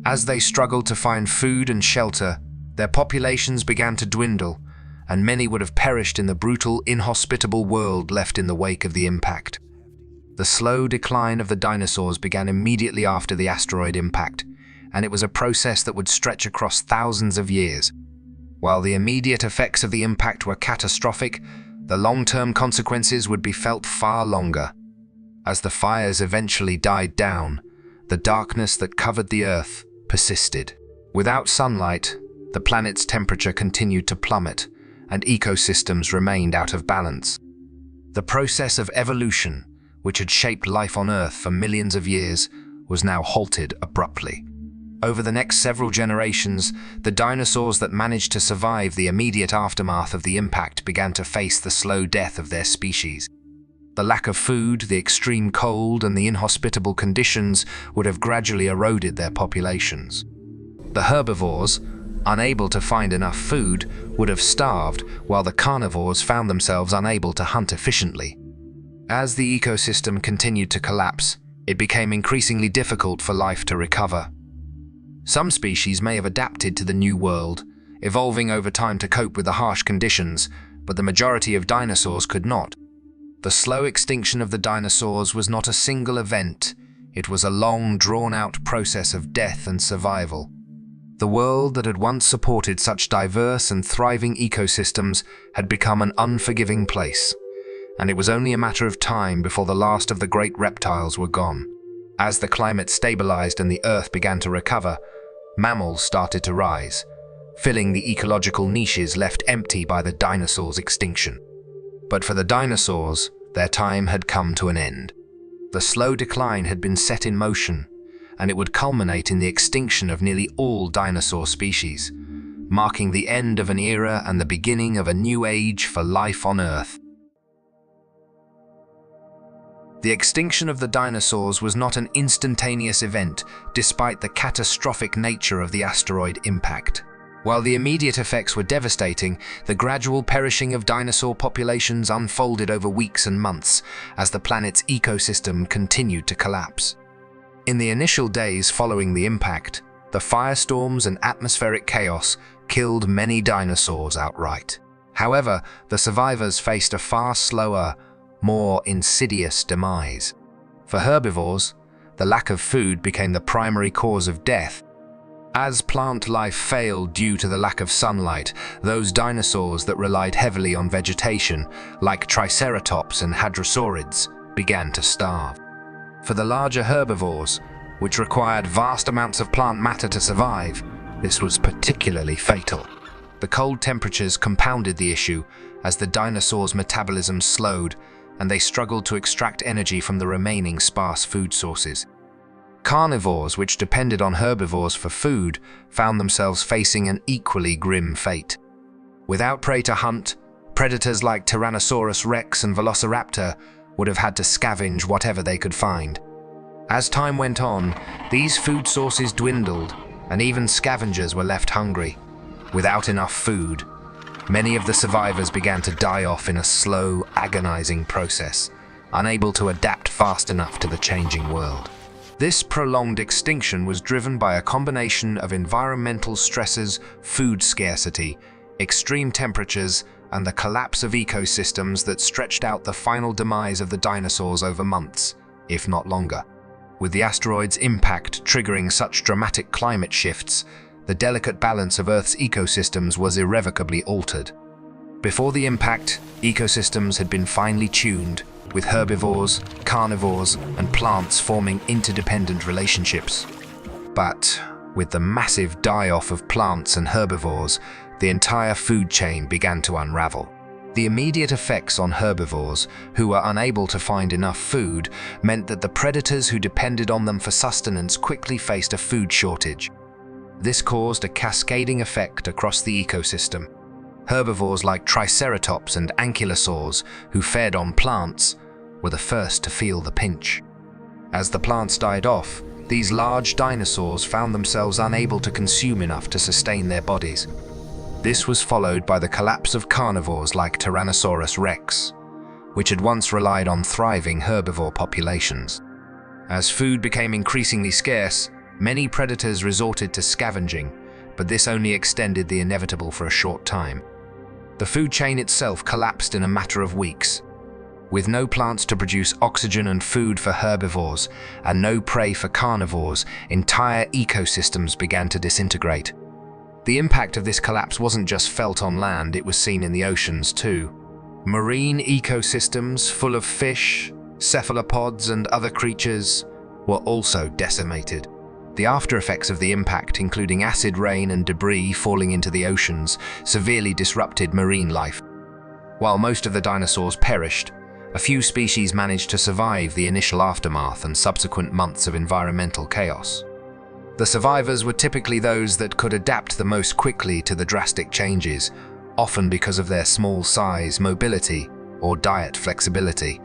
As they struggled to find food and shelter, their populations began to dwindle, and many would have perished in the brutal, inhospitable world left in the wake of the impact. The slow decline of the dinosaurs began immediately after the asteroid impact, and it was a process that would stretch across thousands of years. While the immediate effects of the impact were catastrophic, the long-term consequences would be felt far longer. As the fires eventually died down, the darkness that covered the Earth persisted. Without sunlight, the planet's temperature continued to plummet, and ecosystems remained out of balance. The process of evolution, which had shaped life on Earth for millions of years, was now halted abruptly. Over the next several generations, the dinosaurs that managed to survive the immediate aftermath of the impact began to face the slow death of their species. The lack of food, the extreme cold, and the inhospitable conditions would have gradually eroded their populations. The herbivores, unable to find enough food, would have starved, while the carnivores found themselves unable to hunt efficiently. As the ecosystem continued to collapse, it became increasingly difficult for life to recover. Some species may have adapted to the new world, evolving over time to cope with the harsh conditions, but the majority of dinosaurs could not. The slow extinction of the dinosaurs was not a single event, it was a long, drawn-out process of death and survival. The world that had once supported such diverse and thriving ecosystems had become an unforgiving place, and it was only a matter of time before the last of the great reptiles were gone. As the climate stabilized and the Earth began to recover, mammals started to rise, filling the ecological niches left empty by the dinosaurs' extinction. But for the dinosaurs, their time had come to an end. The slow decline had been set in motion, and it would culminate in the extinction of nearly all dinosaur species, marking the end of an era and the beginning of a new age for life on Earth. The extinction of the dinosaurs was not an instantaneous event, despite the catastrophic nature of the asteroid impact. While the immediate effects were devastating, the gradual perishing of dinosaur populations unfolded over weeks and months as the planet's ecosystem continued to collapse. In the initial days following the impact, the firestorms and atmospheric chaos killed many dinosaurs outright. However, the survivors faced a far slower, more insidious demise. For herbivores, the lack of food became the primary cause of death. As plant life failed due to the lack of sunlight, those dinosaurs that relied heavily on vegetation, like Triceratops and Hadrosaurids, began to starve. For the larger herbivores, which required vast amounts of plant matter to survive, this was particularly fatal. The cold temperatures compounded the issue as the dinosaurs' metabolism slowed and they struggled to extract energy from the remaining sparse food sources. Carnivores, which depended on herbivores for food, found themselves facing an equally grim fate. Without prey to hunt, predators like Tyrannosaurus rex and Velociraptor would have had to scavenge whatever they could find. As time went on, these food sources dwindled, and even scavengers were left hungry. Without enough food, many of the survivors began to die off in a slow, agonizing process, unable to adapt fast enough to the changing world. This prolonged extinction was driven by a combination of environmental stresses, food scarcity, extreme temperatures, and the collapse of ecosystems that stretched out the final demise of the dinosaurs over months, if not longer. With the asteroid's impact triggering such dramatic climate shifts, the delicate balance of Earth's ecosystems was irrevocably altered. Before the impact, ecosystems had been finely tuned, with herbivores, carnivores, and plants forming interdependent relationships. But with the massive die-off of plants and herbivores, the entire food chain began to unravel. The immediate effects on herbivores, who were unable to find enough food, meant that the predators who depended on them for sustenance quickly faced a food shortage. This caused a cascading effect across the ecosystem. Herbivores like Triceratops and Ankylosaurs, who fed on plants, were the first to feel the pinch. As the plants died off, these large dinosaurs found themselves unable to consume enough to sustain their bodies. This was followed by the collapse of carnivores like Tyrannosaurus rex, which had once relied on thriving herbivore populations. As food became increasingly scarce, many predators resorted to scavenging, but this only extended the inevitable for a short time. The food chain itself collapsed in a matter of weeks. With no plants to produce oxygen and food for herbivores, and no prey for carnivores, entire ecosystems began to disintegrate. The impact of this collapse wasn't just felt on land, it was seen in the oceans too. Marine ecosystems full of fish, cephalopods, and other creatures were also decimated. The after effects of the impact, including acid rain and debris falling into the oceans, severely disrupted marine life. While most of the dinosaurs perished, a few species managed to survive the initial aftermath and subsequent months of environmental chaos. The survivors were typically those that could adapt the most quickly to the drastic changes, often because of their small size, mobility, or diet flexibility.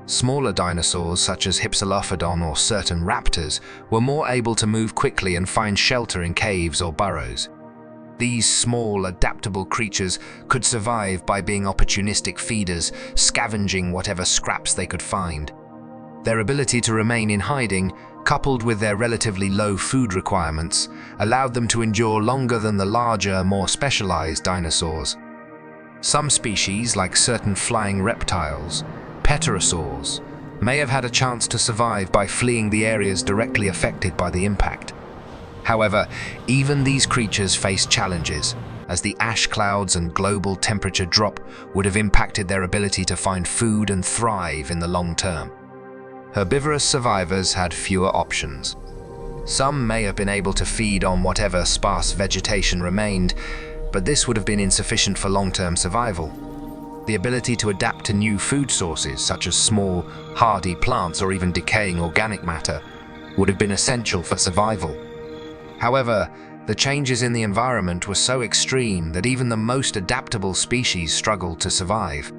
Smaller dinosaurs, such as Hypsilophodon or certain raptors, were more able to move quickly and find shelter in caves or burrows. These small, adaptable creatures could survive by being opportunistic feeders, scavenging whatever scraps they could find. Their ability to remain in hiding, coupled with their relatively low food requirements, allowed them to endure longer than the larger, more specialized dinosaurs. Some species, like certain flying reptiles, pterosaurs, may have had a chance to survive by fleeing the areas directly affected by the impact. However, even these creatures faced challenges, as the ash clouds and global temperature drop would have impacted their ability to find food and thrive in the long term. Herbivorous survivors had fewer options. Some may have been able to feed on whatever sparse vegetation remained, but this would have been insufficient for long-term survival. The ability to adapt to new food sources, such as small, hardy plants or even decaying organic matter, would have been essential for survival. However, the changes in the environment were so extreme that even the most adaptable species struggled to survive.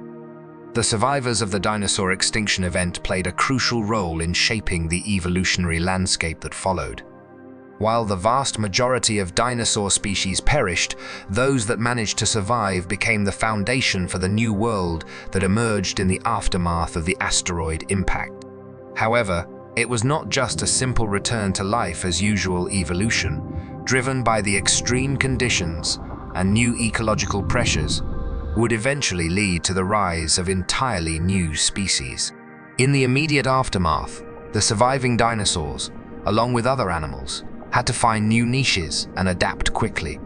The survivors of the dinosaur extinction event played a crucial role in shaping the evolutionary landscape that followed. While the vast majority of dinosaur species perished, those that managed to survive became the foundation for the new world that emerged in the aftermath of the asteroid impact. However, it was not just a simple return to life as usual evolution, driven by the extreme conditions and new ecological pressures, would eventually lead to the rise of entirely new species. In the immediate aftermath, the surviving dinosaurs, along with other animals, had to find new niches and adapt quickly.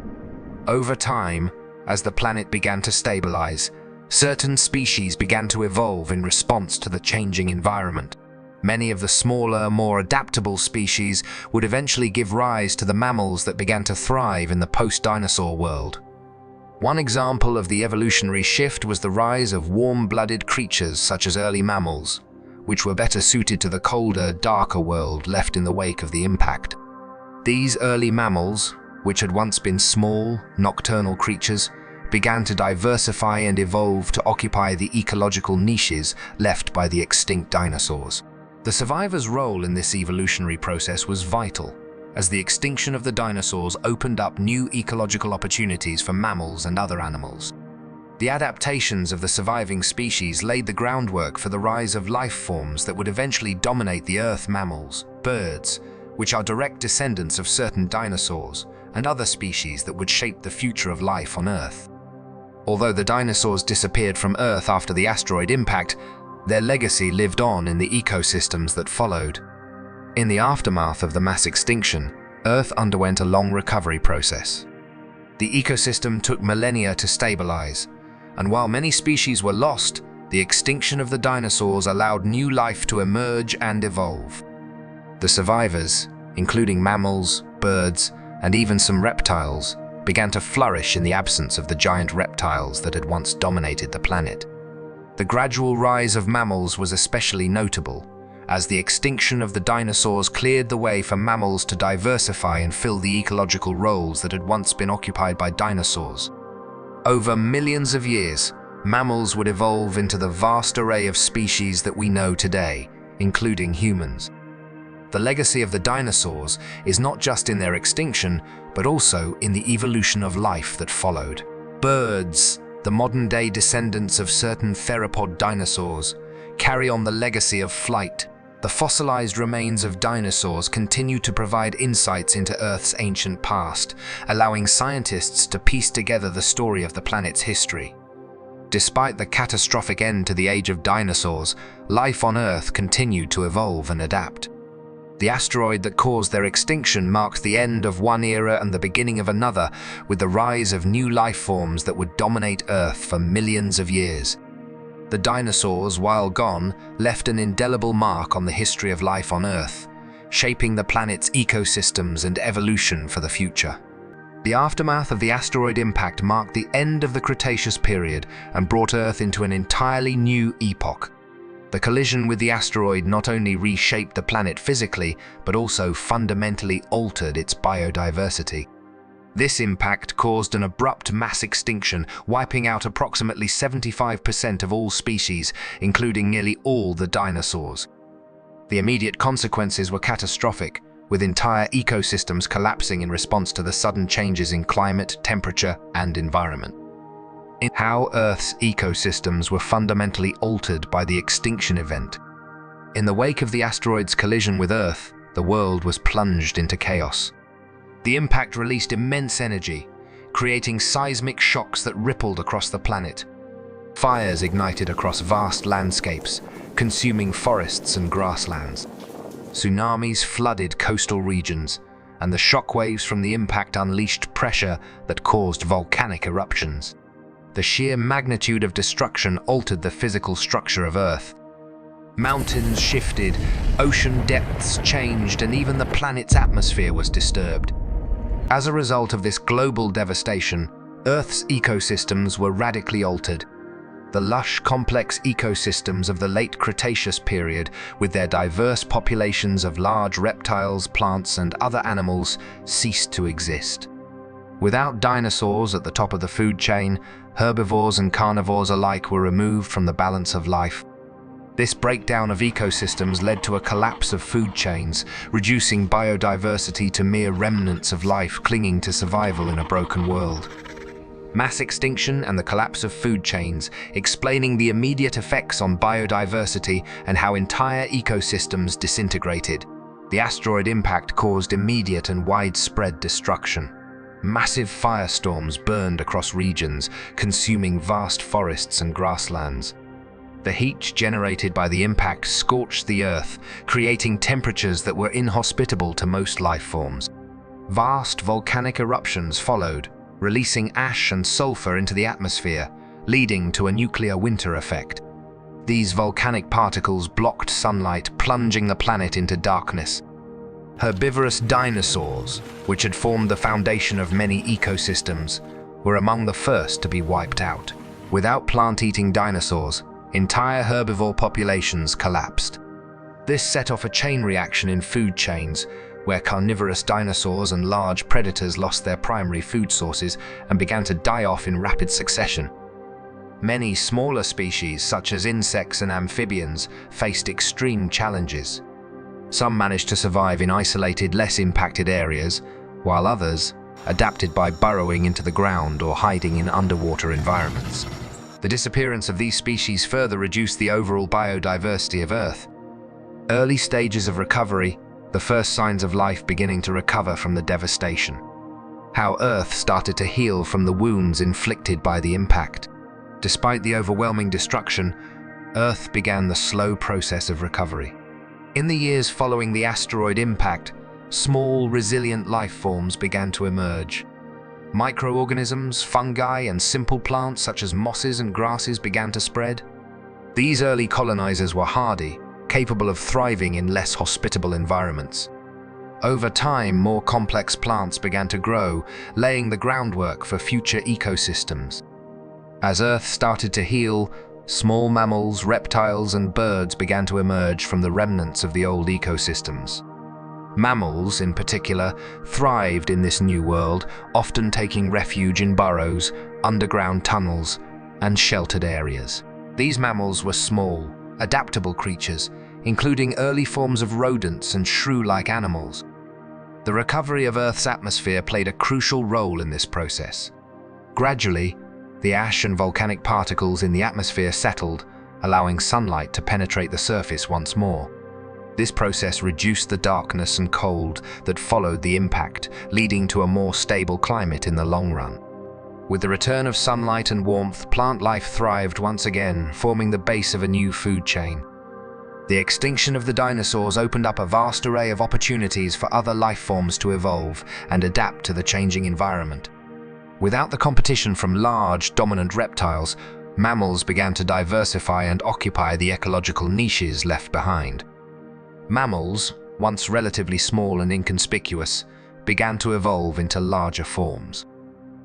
Over time, as the planet began to stabilize, certain species began to evolve in response to the changing environment. Many of the smaller, more adaptable species would eventually give rise to the mammals that began to thrive in the post-dinosaur world. One example of the evolutionary shift was the rise of warm-blooded creatures such as early mammals, which were better suited to the colder, darker world left in the wake of the impact. These early mammals, which had once been small, nocturnal creatures, began to diversify and evolve to occupy the ecological niches left by the extinct dinosaurs. The survivors' role in this evolutionary process was vital, as the extinction of the dinosaurs opened up new ecological opportunities for mammals and other animals. The adaptations of the surviving species laid the groundwork for the rise of life forms that would eventually dominate the Earth: mammals, birds, which are direct descendants of certain dinosaurs, and other species that would shape the future of life on Earth. Although the dinosaurs disappeared from Earth after the asteroid impact, their legacy lived on in the ecosystems that followed. In the aftermath of the mass extinction, Earth underwent a long recovery process. The ecosystem took millennia to stabilize, and while many species were lost, the extinction of the dinosaurs allowed new life to emerge and evolve. The survivors, including mammals, birds, and even some reptiles, began to flourish in the absence of the giant reptiles that had once dominated the planet. The gradual rise of mammals was especially notable, as the extinction of the dinosaurs cleared the way for mammals to diversify and fill the ecological roles that had once been occupied by dinosaurs. Over millions of years, mammals would evolve into the vast array of species that we know today, including humans. The legacy of the dinosaurs is not just in their extinction, but also in the evolution of life that followed. Birds, the modern-day descendants of certain theropod dinosaurs, carry on the legacy of flight. The fossilized remains of dinosaurs continue to provide insights into Earth's ancient past, allowing scientists to piece together the story of the planet's history. Despite the catastrophic end to the age of dinosaurs, life on Earth continued to evolve and adapt. The asteroid that caused their extinction marks the end of one era and the beginning of another, with the rise of new life forms that would dominate Earth for millions of years. The dinosaurs, while gone, left an indelible mark on the history of life on Earth, shaping the planet's ecosystems and evolution for the future. The aftermath of the asteroid impact marked the end of the Cretaceous period and brought Earth into an entirely new epoch. The collision with the asteroid not only reshaped the planet physically, but also fundamentally altered its biodiversity. This impact caused an abrupt mass extinction, wiping out approximately 75% of all species, including nearly all the dinosaurs. The immediate consequences were catastrophic, with entire ecosystems collapsing in response to the sudden changes in climate, temperature, and environment. How Earth's ecosystems were fundamentally altered by the extinction event. In the wake of the asteroid's collision with Earth, the world was plunged into chaos. The impact released immense energy, creating seismic shocks that rippled across the planet. Fires ignited across vast landscapes, consuming forests and grasslands. Tsunamis flooded coastal regions, and the shockwaves from the impact unleashed pressure that caused volcanic eruptions. The sheer magnitude of destruction altered the physical structure of Earth. Mountains shifted, ocean depths changed, and even the planet's atmosphere was disturbed. As a result of this global devastation, Earth's ecosystems were radically altered. The lush, complex ecosystems of the late Cretaceous period, with their diverse populations of large reptiles, plants, and other animals, ceased to exist. Without dinosaurs at the top of the food chain, herbivores and carnivores alike were removed from the balance of life. This breakdown of ecosystems led to a collapse of food chains, reducing biodiversity to mere remnants of life clinging to survival in a broken world. Mass extinction and the collapse of food chains, explaining the immediate effects on biodiversity and how entire ecosystems disintegrated. The asteroid impact caused immediate and widespread destruction. Massive firestorms burned across regions, consuming vast forests and grasslands. The heat generated by the impact scorched the Earth, creating temperatures that were inhospitable to most life forms. Vast volcanic eruptions followed, releasing ash and sulfur into the atmosphere, leading to a nuclear winter effect. These volcanic particles blocked sunlight, plunging the planet into darkness. Herbivorous dinosaurs, which had formed the foundation of many ecosystems, were among the first to be wiped out. Without plant-eating dinosaurs, entire herbivore populations collapsed. This set off a chain reaction in food chains, where carnivorous dinosaurs and large predators lost their primary food sources and began to die off in rapid succession. Many smaller species, such as insects and amphibians, faced extreme challenges. Some managed to survive in isolated, less impacted areas, while others adapted by burrowing into the ground or hiding in underwater environments. The disappearance of these species further reduced the overall biodiversity of Earth. Early stages of recovery, the first signs of life beginning to recover from the devastation. How Earth started to heal from the wounds inflicted by the impact. Despite the overwhelming destruction, Earth began the slow process of recovery. In the years following the asteroid impact, small, resilient life forms began to emerge. Microorganisms, fungi, and simple plants such as mosses and grasses began to spread. These early colonizers were hardy, capable of thriving in less hospitable environments. Over time, more complex plants began to grow, laying the groundwork for future ecosystems. As Earth started to heal, small mammals, reptiles, and birds began to emerge from the remnants of the old ecosystems. Mammals, in particular, thrived in this new world, often taking refuge in burrows, underground tunnels, and sheltered areas. These mammals were small, adaptable creatures, including early forms of rodents and shrew-like animals. The recovery of Earth's atmosphere played a crucial role in this process. Gradually, the ash and volcanic particles in the atmosphere settled, allowing sunlight to penetrate the surface once more. This process reduced the darkness and cold that followed the impact, leading to a more stable climate in the long run. With the return of sunlight and warmth, plant life thrived once again, forming the base of a new food chain. The extinction of the dinosaurs opened up a vast array of opportunities for other life forms to evolve and adapt to the changing environment. Without the competition from large, dominant reptiles, mammals began to diversify and occupy the ecological niches left behind. Mammals, once relatively small and inconspicuous, began to evolve into larger forms.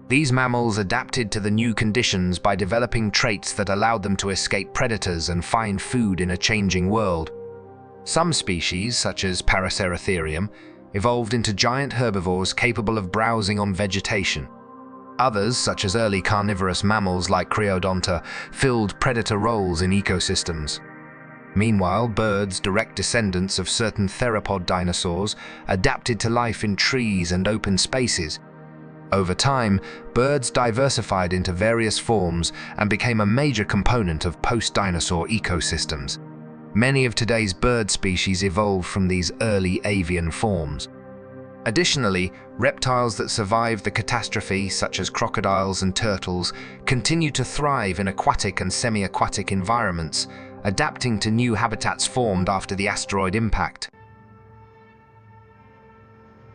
These mammals adapted to the new conditions by developing traits that allowed them to escape predators and find food in a changing world. Some species, such as Paraceratherium, evolved into giant herbivores capable of browsing on vegetation. Others, such as early carnivorous mammals like Creodonta, filled predator roles in ecosystems. Meanwhile, birds, direct descendants of certain theropod dinosaurs, adapted to life in trees and open spaces. Over time, birds diversified into various forms and became a major component of post-dinosaur ecosystems. Many of today's bird species evolved from these early avian forms. Additionally, reptiles that survived the catastrophe, such as crocodiles and turtles, continue to thrive in aquatic and semi-aquatic environments, adapting to new habitats formed after the asteroid impact.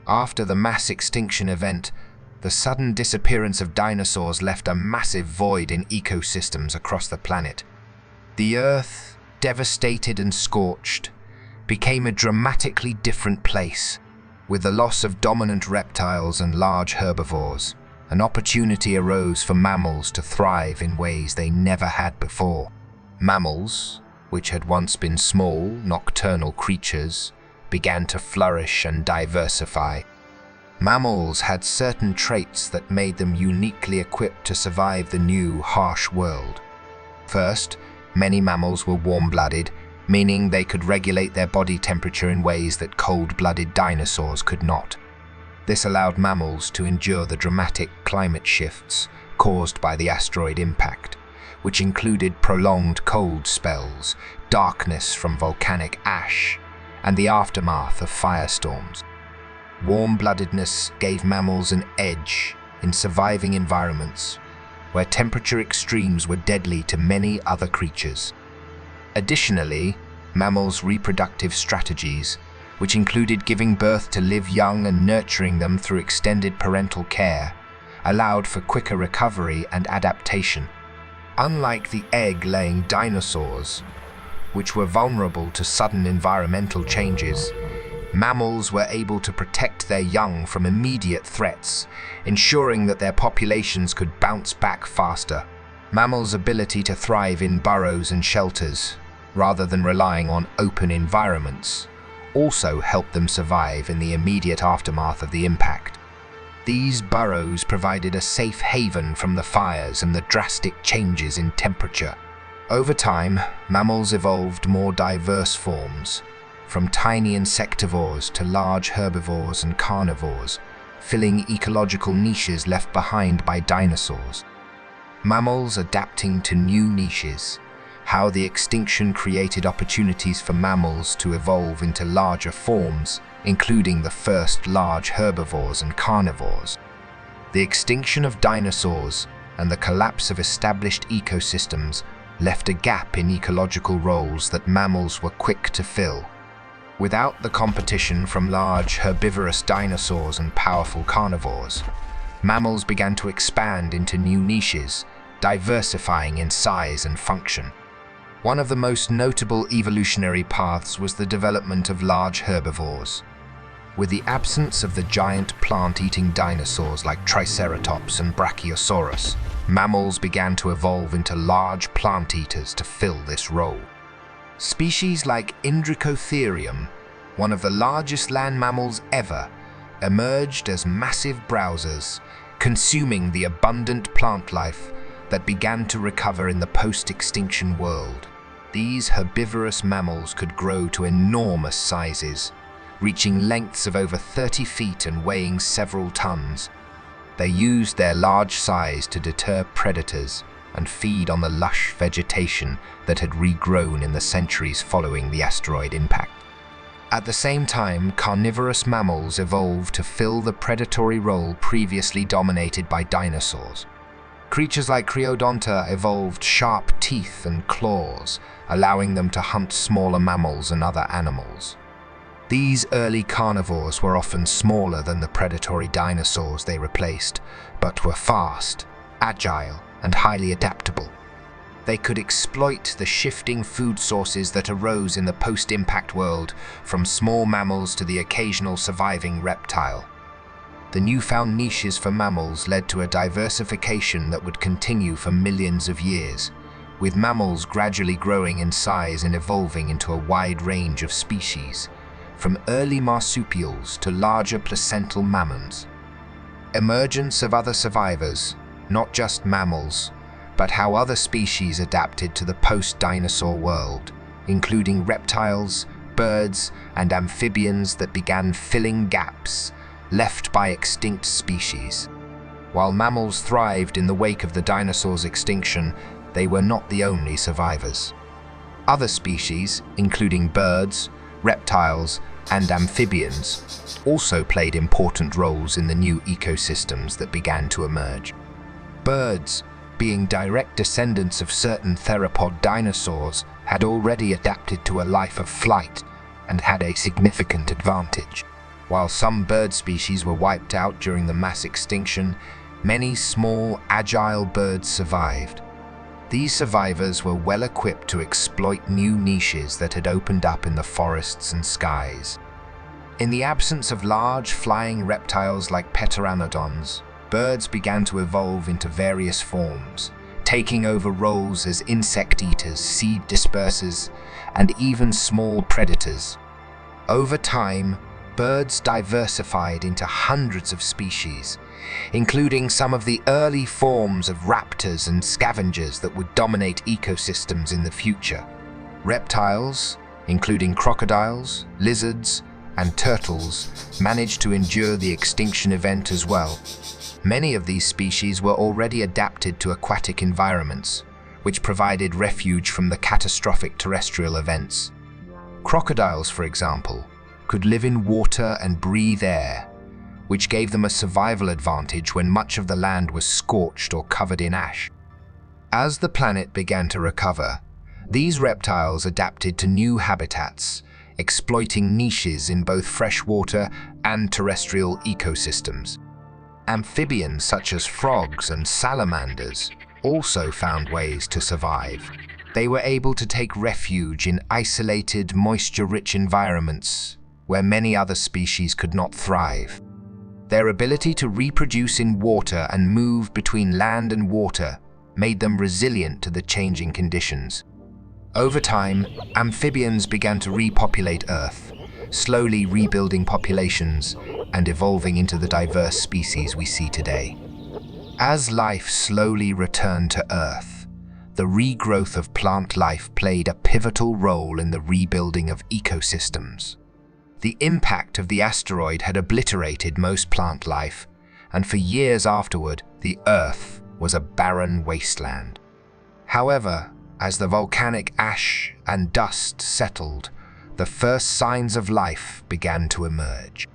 After the mass extinction event, the sudden disappearance of dinosaurs left a massive void in ecosystems across the planet. The Earth, devastated and scorched, became a dramatically different place. With the loss of dominant reptiles and large herbivores, an opportunity arose for mammals to thrive in ways they never had before. Mammals, which had once been small, nocturnal creatures, began to flourish and diversify. Mammals had certain traits that made them uniquely equipped to survive the new, harsh world. First, many mammals were warm-blooded, meaning they could regulate their body temperature in ways that cold-blooded dinosaurs could not. This allowed mammals to endure the dramatic climate shifts caused by the asteroid impact, which included prolonged cold spells, darkness from volcanic ash, and the aftermath of firestorms. Warm-bloodedness gave mammals an edge in surviving environments where temperature extremes were deadly to many other creatures. Additionally, mammals' reproductive strategies, which included giving birth to live young and nurturing them through extended parental care, allowed for quicker recovery and adaptation. Unlike the egg-laying dinosaurs, which were vulnerable to sudden environmental changes, mammals were able to protect their young from immediate threats, ensuring that their populations could bounce back faster. Mammals' ability to thrive in burrows and shelters, rather than relying on open environments, also helped them survive in the immediate aftermath of the impact. These burrows provided a safe haven from the fires and the drastic changes in temperature. Over time, mammals evolved more diverse forms, from tiny insectivores to large herbivores and carnivores, filling ecological niches left behind by dinosaurs. Mammals adapting to new niches, how the extinction created opportunities for mammals to evolve into larger forms, including the first large herbivores and carnivores. The extinction of dinosaurs and the collapse of established ecosystems left a gap in ecological roles that mammals were quick to fill. Without the competition from large herbivorous dinosaurs and powerful carnivores, mammals began to expand into new niches, diversifying in size and function. One of the most notable evolutionary paths was the development of large herbivores. With the absence of the giant plant-eating dinosaurs like Triceratops and Brachiosaurus, mammals began to evolve into large plant eaters to fill this role. Species like Indricotherium, one of the largest land mammals ever, emerged as massive browsers, consuming the abundant plant life that began to recover in the post-extinction world. These herbivorous mammals could grow to enormous sizes, reaching lengths of over 30 feet and weighing several tons. They used their large size to deter predators and feed on the lush vegetation that had regrown in the centuries following the asteroid impact. At the same time, carnivorous mammals evolved to fill the predatory role previously dominated by dinosaurs. Creatures like Creodonta evolved sharp teeth and claws, allowing them to hunt smaller mammals and other animals. These early carnivores were often smaller than the predatory dinosaurs they replaced, but were fast, agile, and highly adaptable. They could exploit the shifting food sources that arose in the post-impact world, from small mammals to the occasional surviving reptile. The newfound niches for mammals led to a diversification that would continue for millions of years, with mammals gradually growing in size and evolving into a wide range of species, from early marsupials to larger placental mammals. Emergence of other survivors, not just mammals, but how other species adapted to the post-dinosaur world, including reptiles, birds, and amphibians that began filling gaps left by extinct species. While mammals thrived in the wake of the dinosaurs' extinction, they were not the only survivors. Other species, including birds, reptiles, and amphibians, also played important roles in the new ecosystems that began to emerge. Birds, being direct descendants of certain theropod dinosaurs, had already adapted to a life of flight and had a significant advantage. While some bird species were wiped out during the mass extinction, many small, agile birds survived. These survivors were well equipped to exploit new niches that had opened up in the forests and skies. In the absence of large, flying reptiles like pteranodons, birds began to evolve into various forms, taking over roles as insect eaters, seed dispersers, and even small predators. Over time, birds diversified into hundreds of species, including some of the early forms of raptors and scavengers that would dominate ecosystems in the future. Reptiles, including crocodiles, lizards, and turtles, managed to endure the extinction event as well. Many of these species were already adapted to aquatic environments, which provided refuge from the catastrophic terrestrial events. Crocodiles, for example, could live in water and breathe air, which gave them a survival advantage when much of the land was scorched or covered in ash. As the planet began to recover, these reptiles adapted to new habitats, exploiting niches in both freshwater and terrestrial ecosystems. Amphibians such as frogs and salamanders also found ways to survive. They were able to take refuge in isolated, moisture-rich environments where many other species could not thrive. Their ability to reproduce in water and move between land and water made them resilient to the changing conditions. Over time, amphibians began to repopulate Earth, slowly rebuilding populations and evolving into the diverse species we see today. As life slowly returned to Earth, the regrowth of plant life played a pivotal role in the rebuilding of ecosystems. The impact of the asteroid had obliterated most plant life, and for years afterward, the Earth was a barren wasteland. However, as the volcanic ash and dust settled, the first signs of life began to emerge.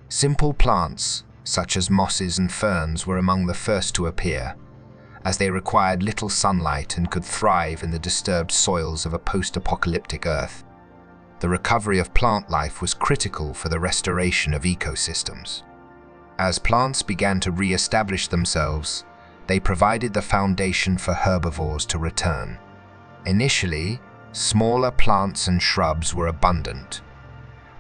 Simple plants, such as mosses and ferns, were among the first to appear, as they required little sunlight and could thrive in the disturbed soils of a post-apocalyptic Earth. The recovery of plant life was critical for the restoration of ecosystems. As plants began to re-establish themselves, they provided the foundation for herbivores to return. Initially, smaller plants and shrubs were abundant,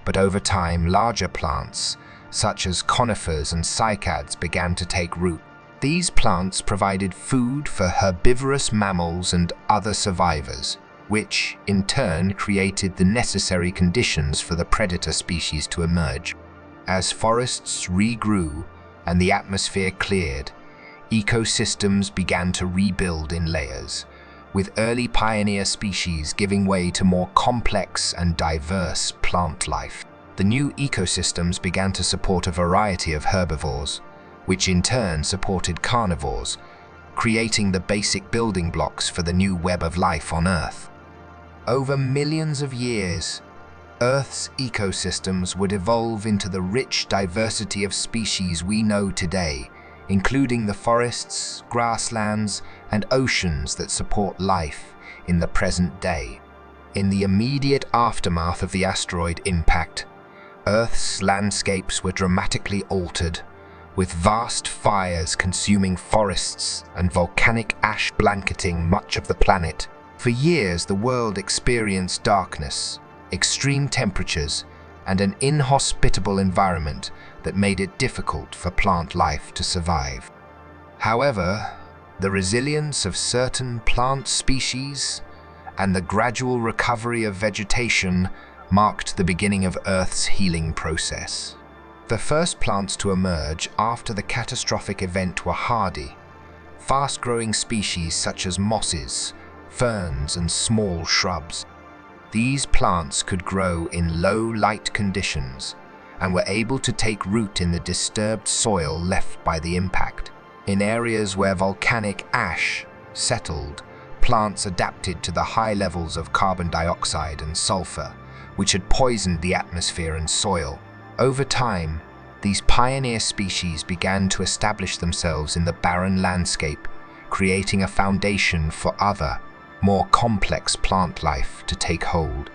but over time, larger plants, such as conifers and cycads, began to take root. These plants provided food for herbivorous mammals and other survivors, which, in turn, created the necessary conditions for the predator species to emerge. As forests regrew and the atmosphere cleared, ecosystems began to rebuild in layers, with early pioneer species giving way to more complex and diverse plant life. The new ecosystems began to support a variety of herbivores, which in turn supported carnivores, creating the basic building blocks for the new web of life on Earth. Over millions of years, Earth's ecosystems would evolve into the rich diversity of species we know today, including the forests, grasslands, and oceans that support life in the present day. In the immediate aftermath of the asteroid impact, Earth's landscapes were dramatically altered, with vast fires consuming forests and volcanic ash blanketing much of the planet. For years, the world experienced darkness, extreme temperatures, and an inhospitable environment that made it difficult for plant life to survive. However, the resilience of certain plant species and the gradual recovery of vegetation marked the beginning of Earth's healing process. The first plants to emerge after the catastrophic event were hardy, fast-growing species such as mosses, ferns, and small shrubs. These plants could grow in low-light conditions and were able to take root in the disturbed soil left by the impact. In areas where volcanic ash settled, plants adapted to the high levels of carbon dioxide and sulfur, which had poisoned the atmosphere and soil. Over time, these pioneer species began to establish themselves in the barren landscape, creating a foundation for other, more complex plant life to take hold.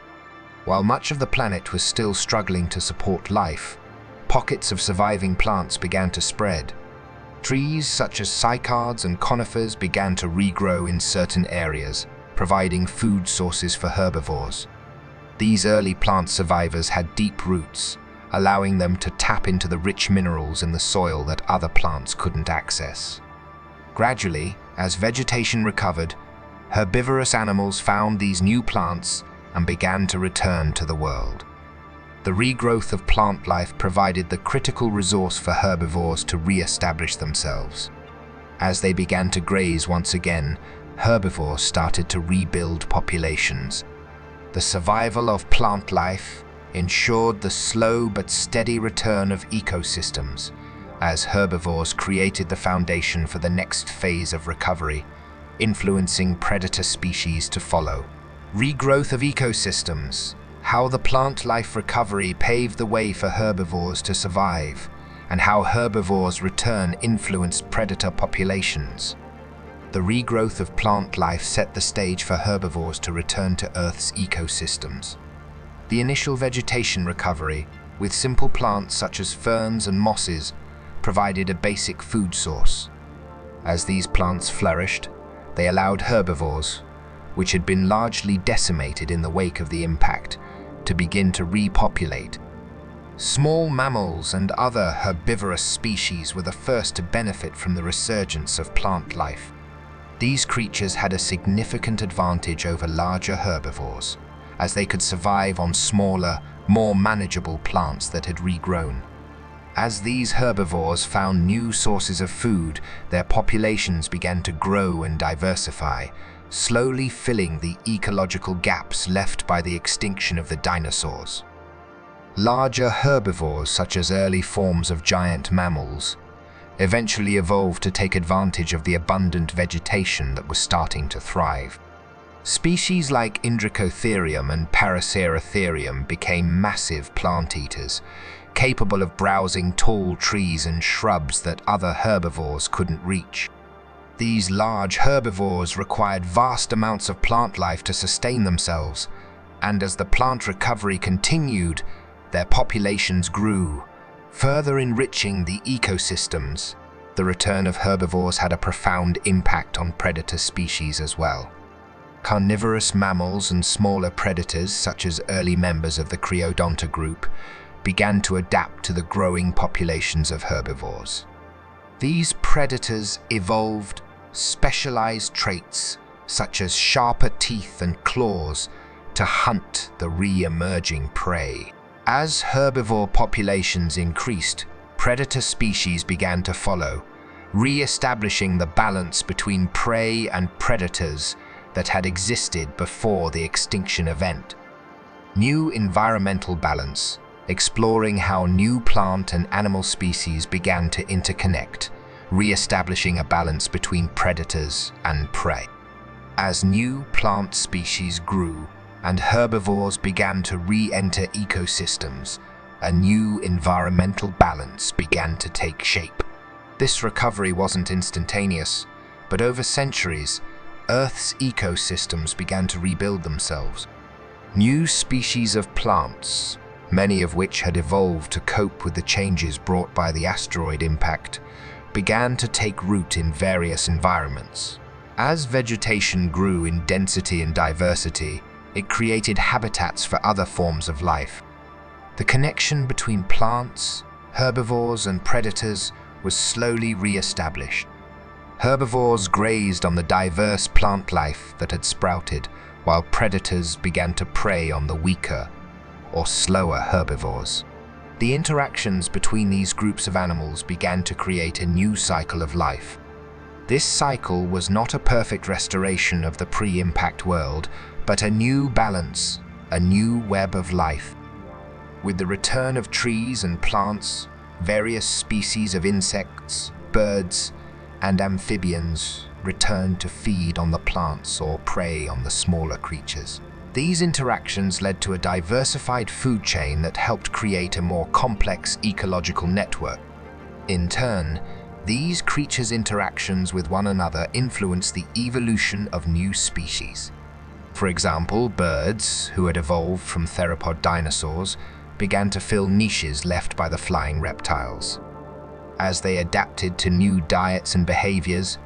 While much of the planet was still struggling to support life, pockets of surviving plants began to spread. Trees such as cycads and conifers began to regrow in certain areas, providing food sources for herbivores. These early plant survivors had deep roots, allowing them to tap into the rich minerals in the soil that other plants couldn't access. Gradually, as vegetation recovered, herbivorous animals found these new plants and began to return to the world. The regrowth of plant life provided the critical resource for herbivores to re-establish themselves. As they began to graze once again, herbivores started to rebuild populations. The survival of plant life ensured the slow but steady return of ecosystems, as herbivores created the foundation for the next phase of recovery, influencing predator species to follow. Regrowth of ecosystems: how the plant life recovery paved the way for herbivores to survive, and how herbivores' return influenced predator populations. The regrowth of plant life set the stage for herbivores to return to Earth's ecosystems. The initial vegetation recovery, with simple plants such as ferns and mosses, provided a basic food source. As these plants flourished, they allowed herbivores, which had been largely decimated in the wake of the impact, to begin to repopulate. Small mammals and other herbivorous species were the first to benefit from the resurgence of plant life. These creatures had a significant advantage over larger herbivores, as they could survive on smaller, more manageable plants that had regrown. As these herbivores found new sources of food, their populations began to grow and diversify, slowly filling the ecological gaps left by the extinction of the dinosaurs. Larger herbivores, such as early forms of giant mammals, eventually evolved to take advantage of the abundant vegetation that was starting to thrive. Species like Indricotherium and Paraceratherium became massive plant eaters, capable of browsing tall trees and shrubs that other herbivores couldn't reach. These large herbivores required vast amounts of plant life to sustain themselves, and as the plant recovery continued, their populations grew, further enriching the ecosystems. The return of herbivores had a profound impact on predator species as well. Carnivorous mammals and smaller predators, such as early members of the Creodonta group, began to adapt to the growing populations of herbivores. These predators evolved specialized traits, such as sharper teeth and claws, to hunt the re-emerging prey. As herbivore populations increased, predator species began to follow, re-establishing the balance between prey and predators that had existed before the extinction event. New environmental balance, exploring how new plant and animal species began to interconnect, re-establishing a balance between predators and prey. As new plant species grew and herbivores began to re-enter ecosystems, a new environmental balance began to take shape. This recovery wasn't instantaneous, but over centuries, Earth's ecosystems began to rebuild themselves. New species of plants, many of which had evolved to cope with the changes brought by the asteroid impact, began to take root in various environments. As vegetation grew in density and diversity, it created habitats for other forms of life. The connection between plants, herbivores, and predators was slowly re-established. Herbivores grazed on the diverse plant life that had sprouted, while predators began to prey on the weaker or slower herbivores. The interactions between these groups of animals began to create a new cycle of life. This cycle was not a perfect restoration of the pre-impact world, but a new balance, a new web of life. With the return of trees and plants, various species of insects, birds, and amphibians returned to feed on the plants or prey on the smaller creatures. These interactions led to a diversified food chain that helped create a more complex ecological network. In turn, these creatures' interactions with one another influenced the evolution of new species. For example, birds, who had evolved from theropod dinosaurs, began to fill niches left by the flying reptiles. As they adapted to new diets and behaviors,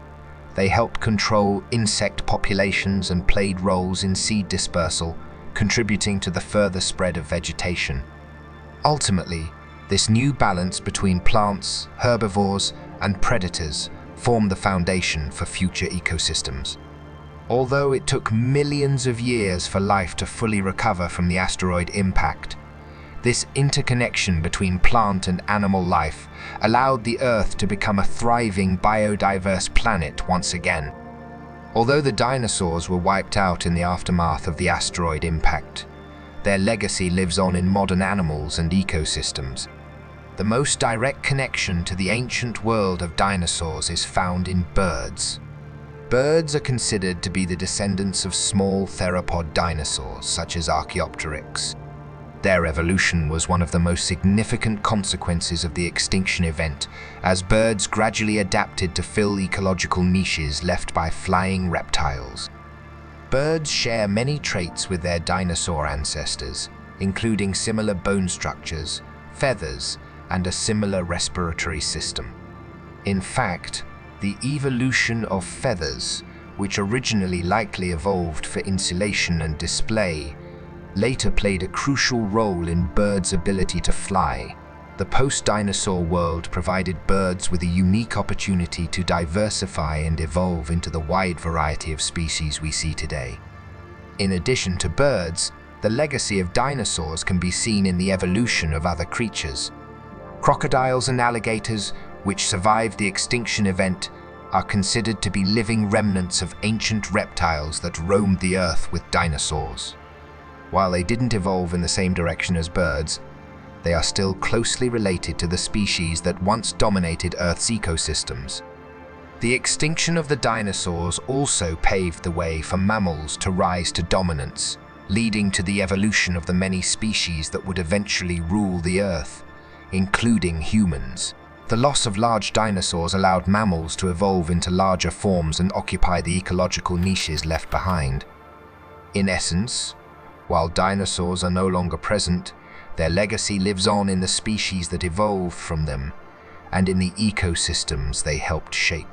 they helped control insect populations and played roles in seed dispersal, contributing to the further spread of vegetation. Ultimately, this new balance between plants, herbivores, and predators formed the foundation for future ecosystems. Although it took millions of years for life to fully recover from the asteroid impact, this interconnection between plant and animal life allowed the Earth to become a thriving, biodiverse planet once again. Although the dinosaurs were wiped out in the aftermath of the asteroid impact, their legacy lives on in modern animals and ecosystems. The most direct connection to the ancient world of dinosaurs is found in birds. Birds are considered to be the descendants of small theropod dinosaurs, such as Archaeopteryx. Their evolution was one of the most significant consequences of the extinction event, as birds gradually adapted to fill ecological niches left by flying reptiles. Birds share many traits with their dinosaur ancestors, including similar bone structures, feathers, and a similar respiratory system. In fact, the evolution of feathers, which originally likely evolved for insulation and display, later played a crucial role in birds' ability to fly. The post-dinosaur world provided birds with a unique opportunity to diversify and evolve into the wide variety of species we see today. In addition to birds, the legacy of dinosaurs can be seen in the evolution of other creatures. Crocodiles and alligators, which survived the extinction event, are considered to be living remnants of ancient reptiles that roamed the earth with dinosaurs. While they didn't evolve in the same direction as birds, they are still closely related to the species that once dominated Earth's ecosystems. The extinction of the dinosaurs also paved the way for mammals to rise to dominance, leading to the evolution of the many species that would eventually rule the Earth, including humans. The loss of large dinosaurs allowed mammals to evolve into larger forms and occupy the ecological niches left behind. In essence, while dinosaurs are no longer present, their legacy lives on in the species that evolved from them and in the ecosystems they helped shape.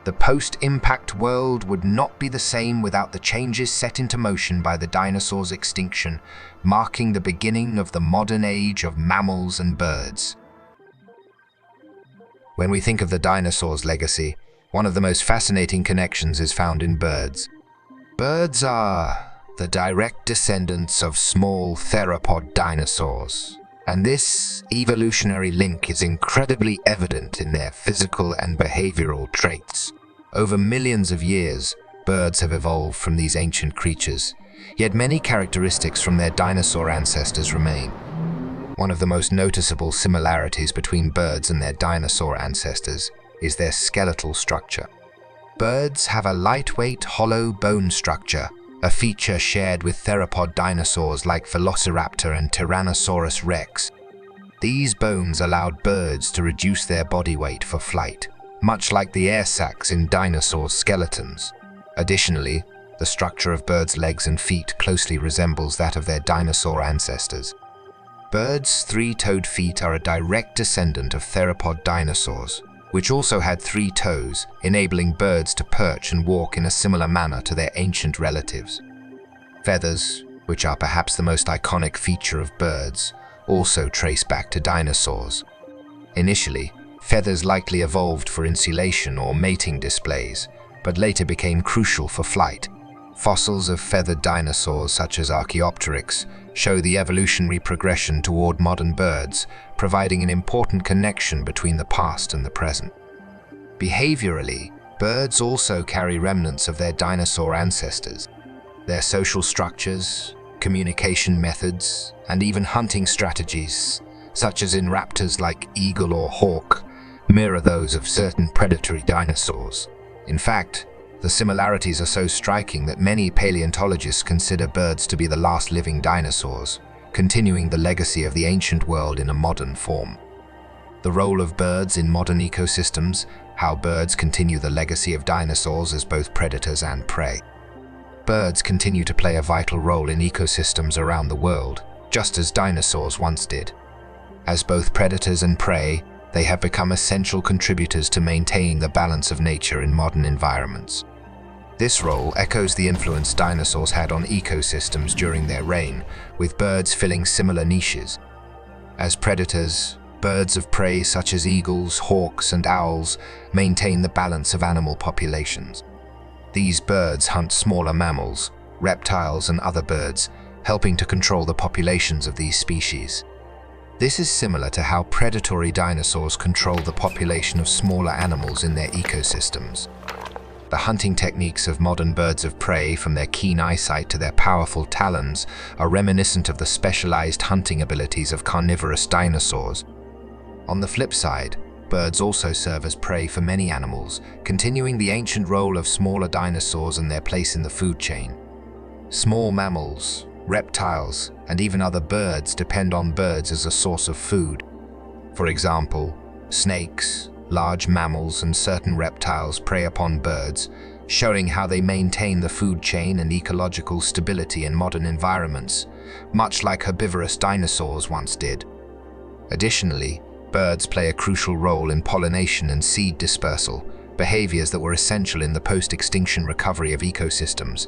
The post-impact world would not be the same without the changes set into motion by the dinosaurs' extinction, marking the beginning of the modern age of mammals and birds. When we think of the dinosaurs' legacy, one of the most fascinating connections is found in birds. Birds are the direct descendants of small theropod dinosaurs, and this evolutionary link is incredibly evident in their physical and behavioral traits. Over millions of years, birds have evolved from these ancient creatures, yet many characteristics from their dinosaur ancestors remain. One of the most noticeable similarities between birds and their dinosaur ancestors is their skeletal structure. Birds have a lightweight, hollow bone structure, a feature shared with theropod dinosaurs like Velociraptor and Tyrannosaurus rex. These bones allowed birds to reduce their body weight for flight, much like the air sacs in dinosaurs' skeletons. Additionally, the structure of birds' legs and feet closely resembles that of their dinosaur ancestors. Birds' three-toed feet are a direct descendant of theropod dinosaurs, which also had 3 toes, enabling birds to perch and walk in a similar manner to their ancient relatives. Feathers, which are perhaps the most iconic feature of birds, also trace back to dinosaurs. Initially, feathers likely evolved for insulation or mating displays, but later became crucial for flight. Fossils of feathered dinosaurs such as Archaeopteryx show the evolutionary progression toward modern birds, providing an important connection between the past and the present. Behaviorally, birds also carry remnants of their dinosaur ancestors. Their social structures, communication methods, and even hunting strategies, such as in raptors like eagle or hawk, mirror those of certain predatory dinosaurs. In fact, the similarities are so striking that many paleontologists consider birds to be the last living dinosaurs, continuing the legacy of the ancient world in a modern form. The role of birds in modern ecosystems, how birds continue the legacy of dinosaurs as both predators and prey. Birds continue to play a vital role in ecosystems around the world, just as dinosaurs once did. As both predators and prey, they have become essential contributors to maintaining the balance of nature in modern environments. This role echoes the influence dinosaurs had on ecosystems during their reign, with birds filling similar niches. As predators, birds of prey such as eagles, hawks, and owls maintain the balance of animal populations. These birds hunt smaller mammals, reptiles, and other birds, helping to control the populations of these species. This is similar to how predatory dinosaurs control the population of smaller animals in their ecosystems. The hunting techniques of modern birds of prey, from their keen eyesight to their powerful talons, are reminiscent of the specialized hunting abilities of carnivorous dinosaurs. On the flip side, birds also serve as prey for many animals, continuing the ancient role of smaller dinosaurs and their place in the food chain. Small mammals, reptiles, and even other birds depend on birds as a source of food. For example, snakes, large mammals, and certain reptiles prey upon birds, showing how they maintain the food chain and ecological stability in modern environments, much like herbivorous dinosaurs once did. Additionally, birds play a crucial role in pollination and seed dispersal, behaviors that were essential in the post-extinction recovery of ecosystems.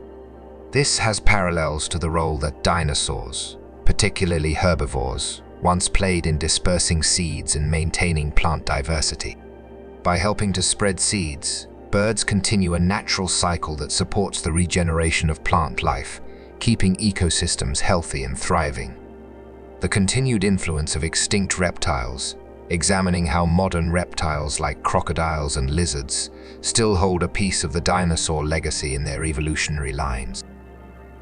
This has parallels to the role that dinosaurs, particularly herbivores, once played in dispersing seeds and maintaining plant diversity. By helping to spread seeds, birds continue a natural cycle that supports the regeneration of plant life, keeping ecosystems healthy and thriving. The continued influence of extinct reptiles, examining how modern reptiles like crocodiles and lizards still hold a piece of the dinosaur legacy in their evolutionary lines.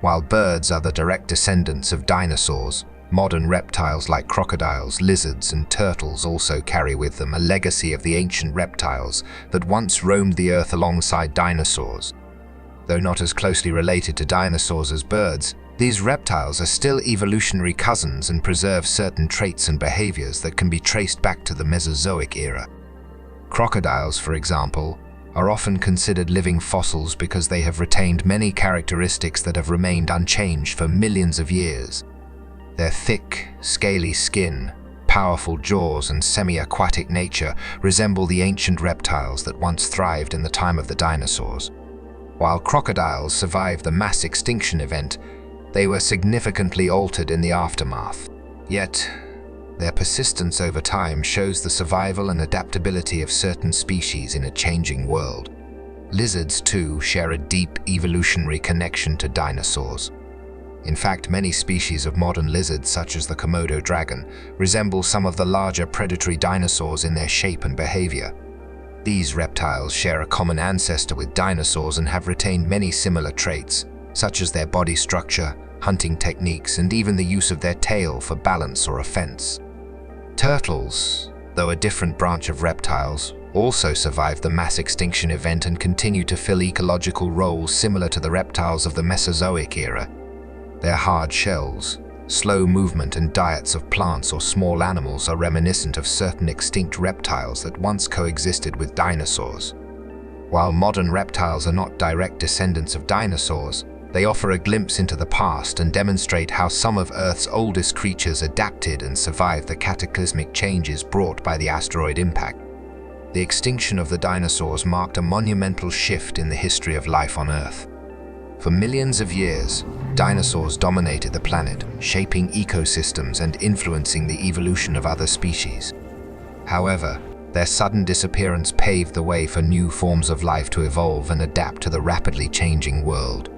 While birds are the direct descendants of dinosaurs, modern reptiles like crocodiles, lizards, and turtles also carry with them a legacy of the ancient reptiles that once roamed the earth alongside dinosaurs. Though not as closely related to dinosaurs as birds, these reptiles are still evolutionary cousins and preserve certain traits and behaviors that can be traced back to the Mesozoic era. Crocodiles, for example, are often considered living fossils because they have retained many characteristics that have remained unchanged for millions of years. Their thick, scaly skin, powerful jaws, and semi-aquatic nature resemble the ancient reptiles that once thrived in the time of the dinosaurs. While crocodiles survived the mass extinction event, they were significantly altered in the aftermath. Yet, their persistence over time shows the survival and adaptability of certain species in a changing world. Lizards, too, share a deep evolutionary connection to dinosaurs. In fact, many species of modern lizards, such as the Komodo dragon, resemble some of the larger predatory dinosaurs in their shape and behavior. These reptiles share a common ancestor with dinosaurs and have retained many similar traits, such as their body structure, hunting techniques, and even the use of their tail for balance or offense. Turtles, though a different branch of reptiles, also survived the mass extinction event and continue to fill ecological roles similar to the reptiles of the Mesozoic era. Their hard shells, slow movement and diets of plants or small animals are reminiscent of certain extinct reptiles that once coexisted with dinosaurs. While modern reptiles are not direct descendants of dinosaurs, they offer a glimpse into the past and demonstrate how some of Earth's oldest creatures adapted and survived the cataclysmic changes brought by the asteroid impact. The extinction of the dinosaurs marked a monumental shift in the history of life on Earth. For millions of years, dinosaurs dominated the planet, shaping ecosystems and influencing the evolution of other species. However, their sudden disappearance paved the way for new forms of life to evolve and adapt to the rapidly changing world.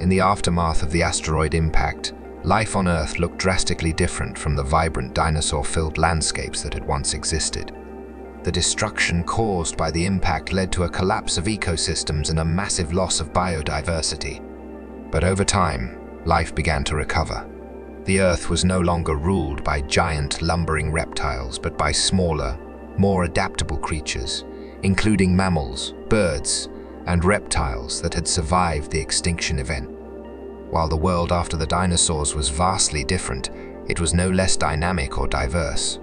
In the aftermath of the asteroid impact, life on Earth looked drastically different from the vibrant dinosaur-filled landscapes that had once existed. The destruction caused by the impact led to a collapse of ecosystems and a massive loss of biodiversity. But over time, life began to recover. The Earth was no longer ruled by giant, lumbering reptiles, but by smaller, more adaptable creatures, including mammals, birds, and reptiles that had survived the extinction event. While the world after the dinosaurs was vastly different, it was no less dynamic or diverse.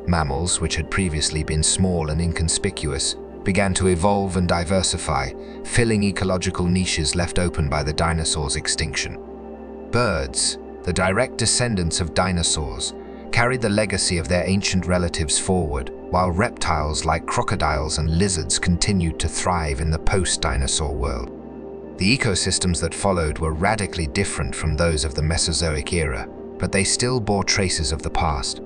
Mammals, which had previously been small and inconspicuous, began to evolve and diversify, filling ecological niches left open by the dinosaurs' extinction. Birds, the direct descendants of dinosaurs, carried the legacy of their ancient relatives forward, while reptiles like crocodiles and lizards continued to thrive in the post-dinosaur world. The ecosystems that followed were radically different from those of the Mesozoic era, but they still bore traces of the past.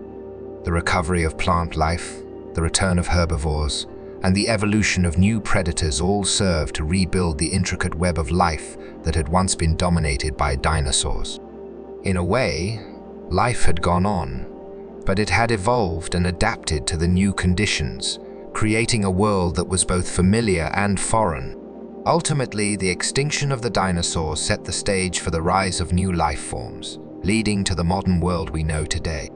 The recovery of plant life, the return of herbivores, and the evolution of new predators all served to rebuild the intricate web of life that had once been dominated by dinosaurs. In a way, life had gone on, but it had evolved and adapted to the new conditions, creating a world that was both familiar and foreign. Ultimately, the extinction of the dinosaurs set the stage for the rise of new life forms, leading to the modern world we know today.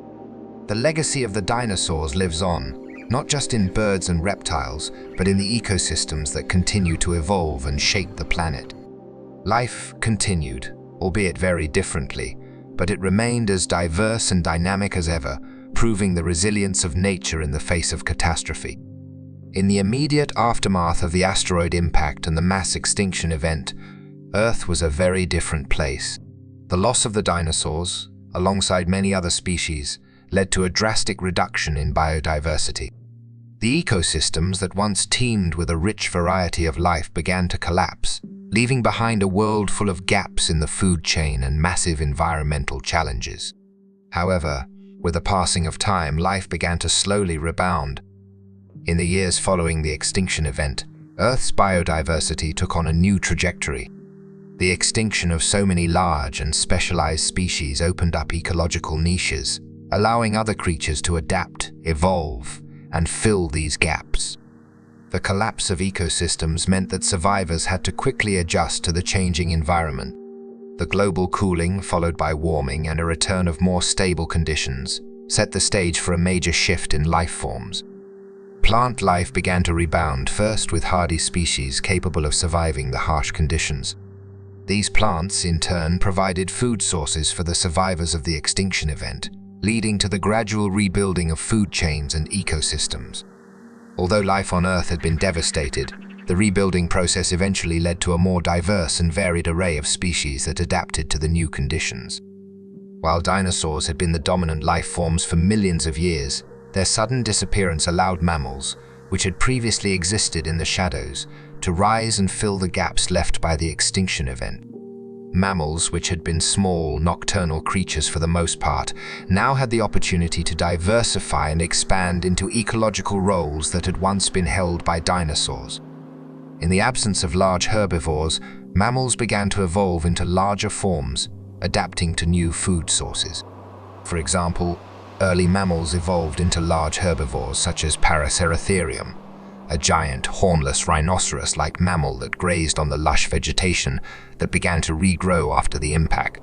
The legacy of the dinosaurs lives on, not just in birds and reptiles, but in the ecosystems that continue to evolve and shape the planet. Life continued, albeit very differently, but it remained as diverse and dynamic as ever, proving the resilience of nature in the face of catastrophe. In the immediate aftermath of the asteroid impact and the mass extinction event, Earth was a very different place. The loss of the dinosaurs, alongside many other species, led to a drastic reduction in biodiversity. The ecosystems that once teemed with a rich variety of life began to collapse, leaving behind a world full of gaps in the food chain and massive environmental challenges. However, with the passing of time, life began to slowly rebound. In the years following the extinction event, Earth's biodiversity took on a new trajectory. The extinction of so many large and specialized species opened up ecological niches, allowing other creatures to adapt, evolve, and fill these gaps. The collapse of ecosystems meant that survivors had to quickly adjust to the changing environment. The global cooling, followed by warming and a return of more stable conditions, set the stage for a major shift in life forms. Plant life began to rebound, first with hardy species capable of surviving the harsh conditions. These plants, in turn, provided food sources for the survivors of the extinction event, leading to the gradual rebuilding of food chains and ecosystems. Although life on Earth had been devastated, the rebuilding process eventually led to a more diverse and varied array of species that adapted to the new conditions. While dinosaurs had been the dominant life forms for millions of years, their sudden disappearance allowed mammals, which had previously existed in the shadows, to rise and fill the gaps left by the extinction event. Mammals, which had been small, nocturnal creatures for the most part, now had the opportunity to diversify and expand into ecological roles that had once been held by dinosaurs. In the absence of large herbivores, mammals began to evolve into larger forms, adapting to new food sources. For example, early mammals evolved into large herbivores such as Paraceratherium, a giant, hornless rhinoceros-like mammal that grazed on the lush vegetation that began to regrow after the impact.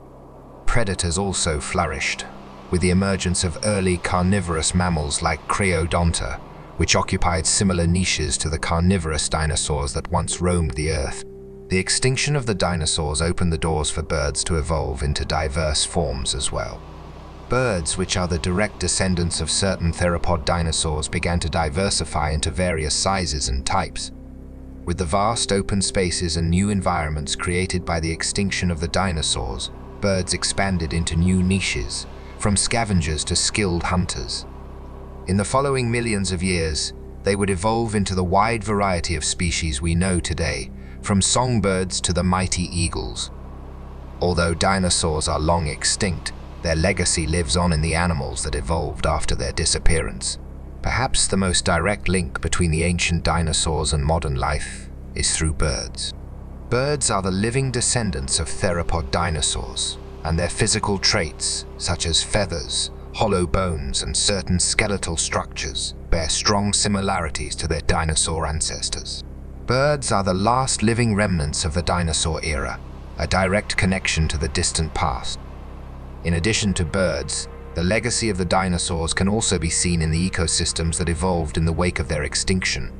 Predators also flourished, with the emergence of early carnivorous mammals like Creodonta, which occupied similar niches to the carnivorous dinosaurs that once roamed the Earth. The extinction of the dinosaurs opened the doors for birds to evolve into diverse forms as well. Birds, which are the direct descendants of certain theropod dinosaurs, began to diversify into various sizes and types. With the vast open spaces and new environments created by the extinction of the dinosaurs, birds expanded into new niches, from scavengers to skilled hunters. In the following millions of years, they would evolve into the wide variety of species we know today, from songbirds to the mighty eagles. Although dinosaurs are long extinct, their legacy lives on in the animals that evolved after their disappearance. Perhaps the most direct link between the ancient dinosaurs and modern life is through birds. Birds are the living descendants of theropod dinosaurs, and their physical traits, such as feathers, hollow bones, and certain skeletal structures, bear strong similarities to their dinosaur ancestors. Birds are the last living remnants of the dinosaur era, a direct connection to the distant past. In addition to birds, the legacy of the dinosaurs can also be seen in the ecosystems that evolved in the wake of their extinction.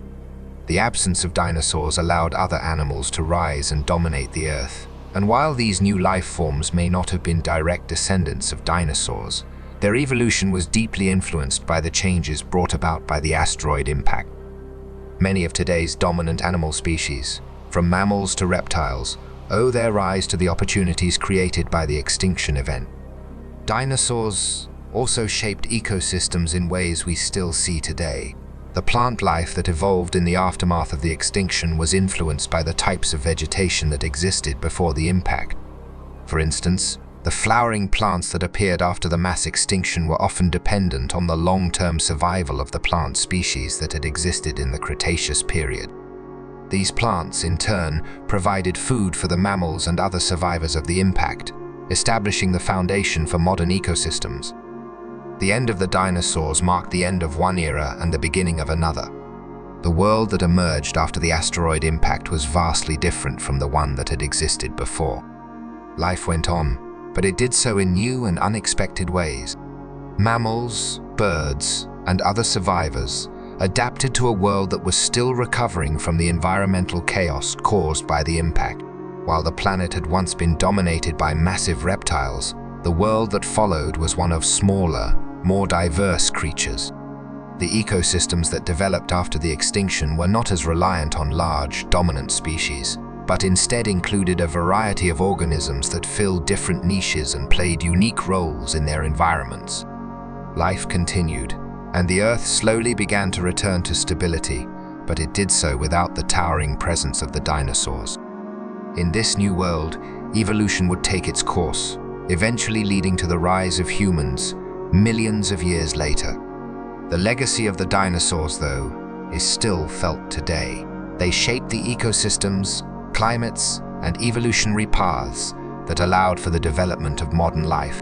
The absence of dinosaurs allowed other animals to rise and dominate the Earth, and while these new life forms may not have been direct descendants of dinosaurs, their evolution was deeply influenced by the changes brought about by the asteroid impact. Many of today's dominant animal species, from mammals to reptiles, owe their rise to the opportunities created by the extinction event. Dinosaurs also shaped ecosystems in ways we still see today. The plant life that evolved in the aftermath of the extinction was influenced by the types of vegetation that existed before the impact. For instance, the flowering plants that appeared after the mass extinction were often dependent on the long-term survival of the plant species that had existed in the Cretaceous period. These plants, in turn, provided food for the mammals and other survivors of the impact, establishing the foundation for modern ecosystems. The end of the dinosaurs marked the end of one era and the beginning of another. The world that emerged after the asteroid impact was vastly different from the one that had existed before. Life went on, but it did so in new and unexpected ways. Mammals, birds, and other survivors adapted to a world that was still recovering from the environmental chaos caused by the impact. While the planet had once been dominated by massive reptiles, the world that followed was one of smaller, more diverse creatures. The ecosystems that developed after the extinction were not as reliant on large, dominant species, but instead included a variety of organisms that filled different niches and played unique roles in their environments. Life continued, and the Earth slowly began to return to stability, but it did so without the towering presence of the dinosaurs. In this new world, evolution would take its course, eventually leading to the rise of humans millions of years later. The legacy of the dinosaurs, though, is still felt today. They shaped the ecosystems, climates, and evolutionary paths that allowed for the development of modern life.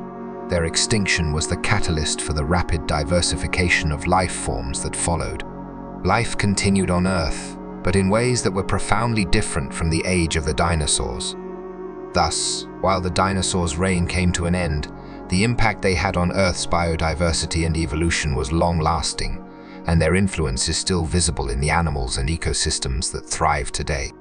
Their extinction was the catalyst for the rapid diversification of life forms that followed. Life continued on Earth, but in ways that were profoundly different from the age of the dinosaurs. Thus, while the dinosaurs' reign came to an end, the impact they had on Earth's biodiversity and evolution was long-lasting, and their influence is still visible in the animals and ecosystems that thrive today.